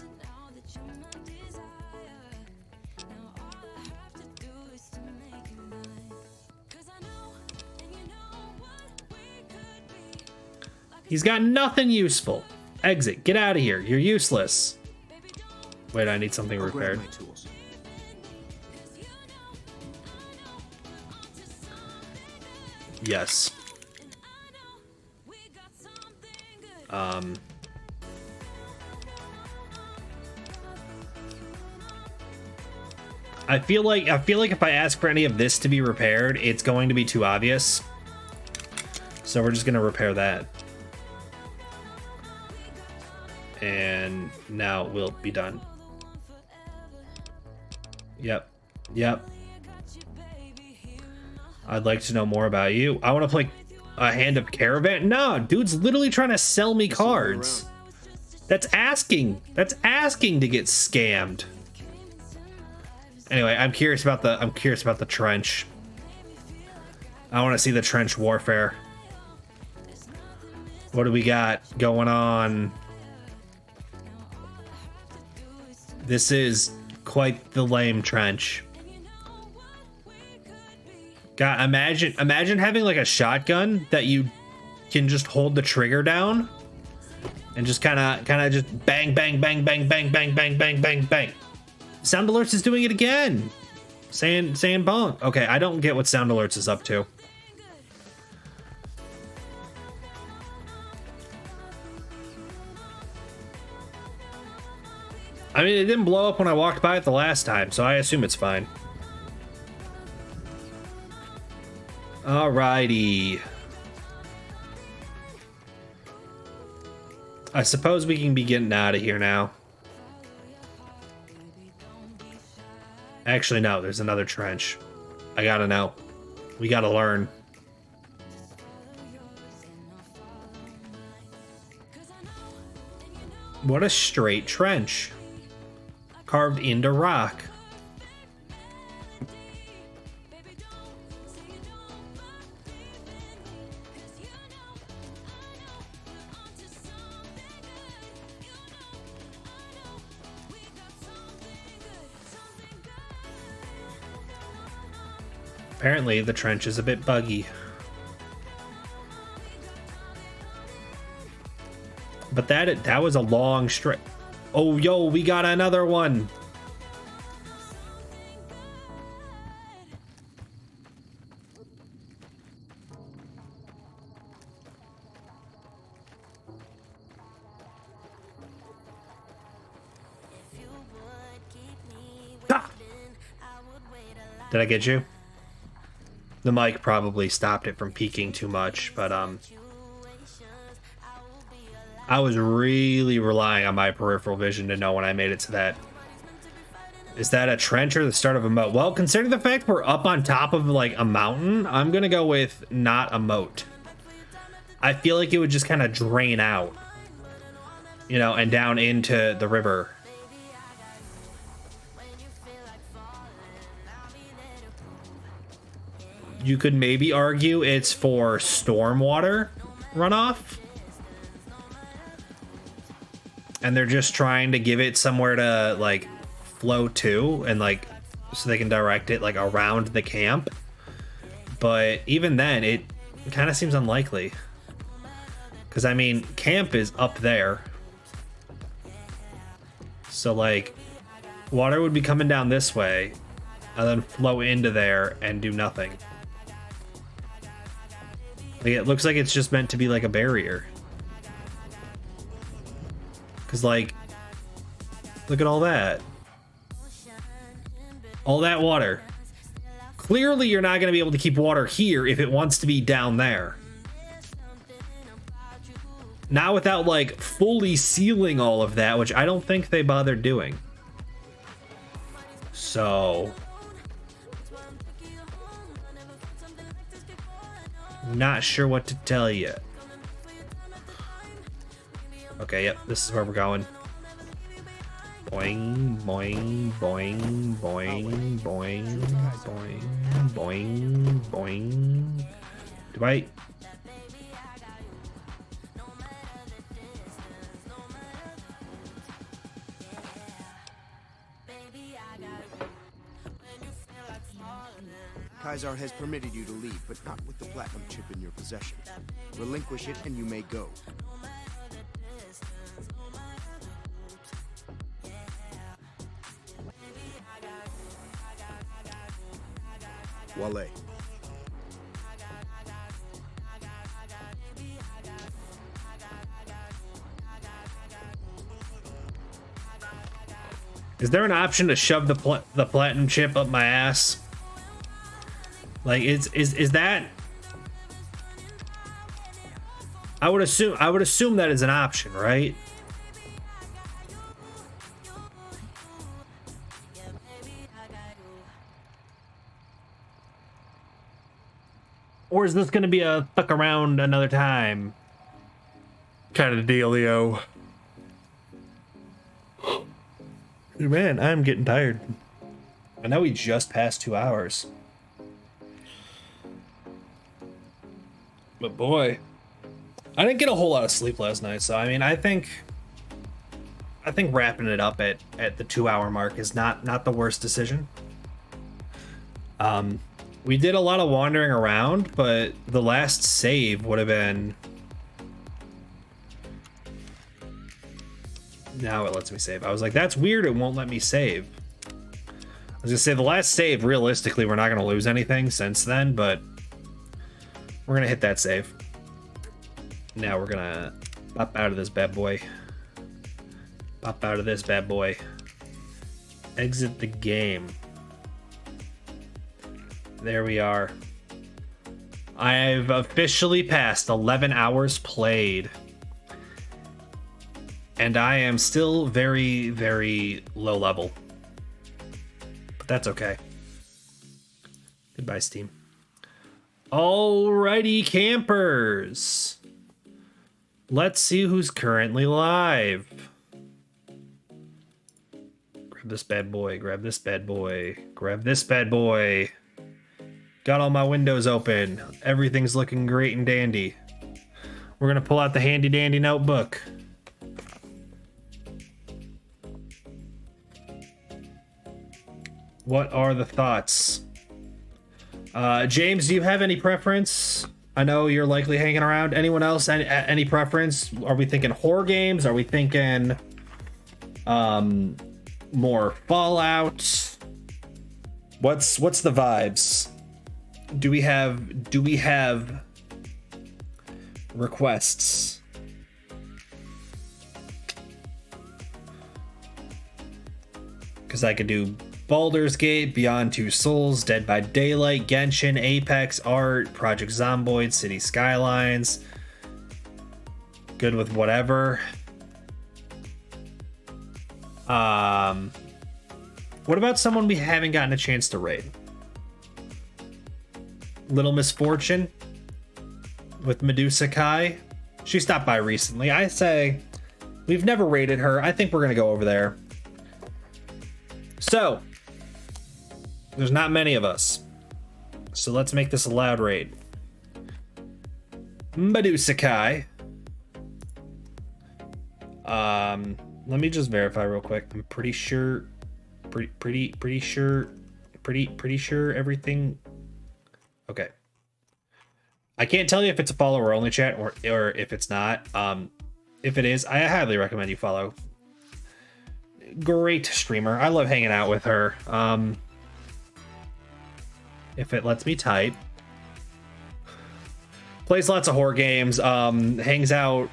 He's got nothing useful. Exit. Get out of here. You're useless. Wait, I need something repaired. Grab my tools. Yes. I feel like if I ask for any of this to be repaired, it's going to be too obvious. So we're just gonna repair that. And now we'll be done. Yep. Yep. I'd like to know more about you. I want to play a hand of Caravan. No, dude's literally trying to sell me cards. That's asking. That's asking to get scammed. Anyway, I'm curious about the trench. I want to see the trench warfare. What do we got going on? This is quite the lame trench. God, imagine having like a shotgun that you can just hold the trigger down and just kind of just bang, bang, bang, bang, bang, bang, bang, bang, bang, bang. Sound Alerts is doing it again. Saying bonk. Okay, I don't get what Sound Alerts is up to. I mean, it didn't blow up when I walked by it the last time, so I assume it's fine. Alrighty. I suppose we can be getting out of here now. Actually, no, there's another trench. I gotta know. We gotta learn. What a straight trench. Carved into rock. Apparently, the trench is a bit buggy. But that was a long straight. Oh, yo, we got another one. Ah! Did I get you? The mic probably stopped it from peaking too much, but I was really relying on my peripheral vision to know when I made it to that. Is that a trench or the start of a moat? Well, considering the fact we're up on top of like a mountain, I'm gonna go with not a moat. I feel like it would just kind of drain out, you know, and down into the river. You could maybe argue it's for stormwater runoff. And they're just trying to give it somewhere to like flow to, and like so they can direct it like around the camp. But even then, it kind of seems unlikely. Because I mean, camp is up there. So like water would be coming down this way and then flow into there and do nothing. Like, it looks like it's just meant to be like a barrier. Because, like, look at all that. All that water. Clearly, you're not going to be able to keep water here if it wants to be down there. Not without, like, fully sealing all of that, which I don't think they bothered doing. So... not sure what to tell you. Okay, yep, this is where we're going. Boing, boing, boing, boing, boing, boing, boing, boing. Goodbye. Caesar has permitted you to leave, but not with the platinum chip in your possession. Relinquish it and you may go. Wale. Is there an option to shove the platinum chip up my ass? Like, is that? I would assume that is an option, right? Or is this gonna be a fuck around another time kind of dealio? Man, I'm getting tired. I know we just passed 2 hours. But boy, I didn't get a whole lot of sleep last night, so I mean, I think wrapping it up at the 2 hour mark is not the worst decision. We did a lot of wandering around, but the last save would have been... Now it lets me save. I was like, that's weird, it won't let me save. I was gonna say the last save, realistically, we're not gonna lose anything since then, but we're gonna hit that save. Now we're gonna pop out of this bad boy. Pop out of this bad boy. Exit the game. There we are. I've officially passed 11 hours played. And I am still very, very low level. But that's okay. Goodbye, Steam. Alrighty, campers. Let's see who's currently live. Grab this bad boy, grab this bad boy, grab this bad boy. Got all my windows open. Everything's looking great and dandy. We're gonna pull out the handy dandy notebook. What are the thoughts? James, do you have any preference I know you're likely hanging around. Anyone else? Any preference? Are we thinking horror games? Are we thinking more Fallout? What's the vibes? Do we have requests? Because I could do Baldur's Gate, Beyond Two Souls, Dead by Daylight, Genshin, Apex, Art, Project Zomboid, City Skylines. Good with whatever. What about someone we haven't gotten a chance to raid? Little Misfortune with Medusa Kai. She stopped by recently. I say we've never raided her. I think we're gonna go over there. So there's not many of us, so let's make this a loud raid. Medusa Kai. Let me just verify real quick. I'm pretty sure pretty sure everything. Okay. I can't tell you if it's a follower only chat or if it's not. If it is, I highly recommend you follow. Great streamer. I love hanging out with her. If it lets me type. Plays lots of horror games. Hangs out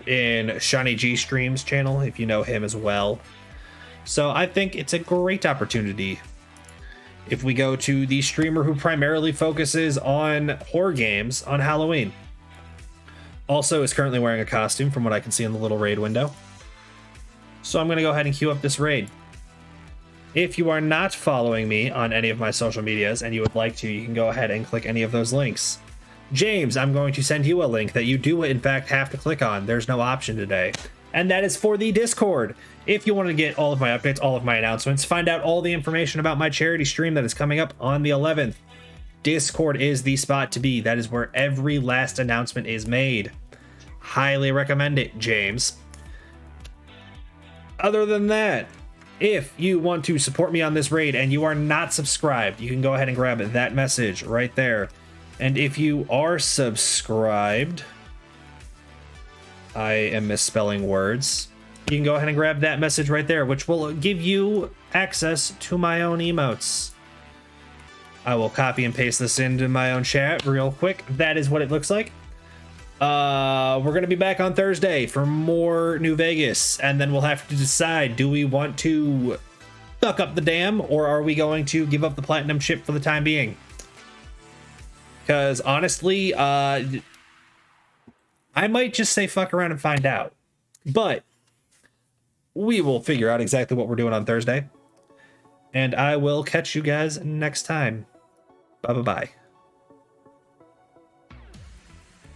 in Shawnee G Streams channel, if you know him as well. So I think it's a great opportunity if we go to the streamer who primarily focuses on horror games on Halloween. Also is currently wearing a costume from what I can see in the little raid window. So I'm going to go ahead and queue up this raid. If you are not following me on any of my social medias and you would like to, you can go ahead and click any of those links. James, I'm going to send you a link that you do in fact have to click on. There's no option today. And that is for the Discord. If you want to get all of my updates, all of my announcements, find out all the information about my charity stream that is coming up on the 11th. Discord is the spot to be. That is where every last announcement is made. Highly recommend it, James. Other than that, if you want to support me on this raid and you are not subscribed, you can go ahead and grab that message right there. And if you are subscribed, I am misspelling words. You can go ahead and grab that message right there, which will give you access to my own emotes. I will copy and paste this into my own chat real quick. That is what it looks like. We're going to be back on Thursday for more New Vegas, and then we'll have to decide, do we want to suck up the dam, or are we going to give up the platinum chip for the time being? Because honestly, I might just say fuck around and find out. But we will figure out exactly what we're doing on Thursday. And I will catch you guys next time. Bye-bye-bye.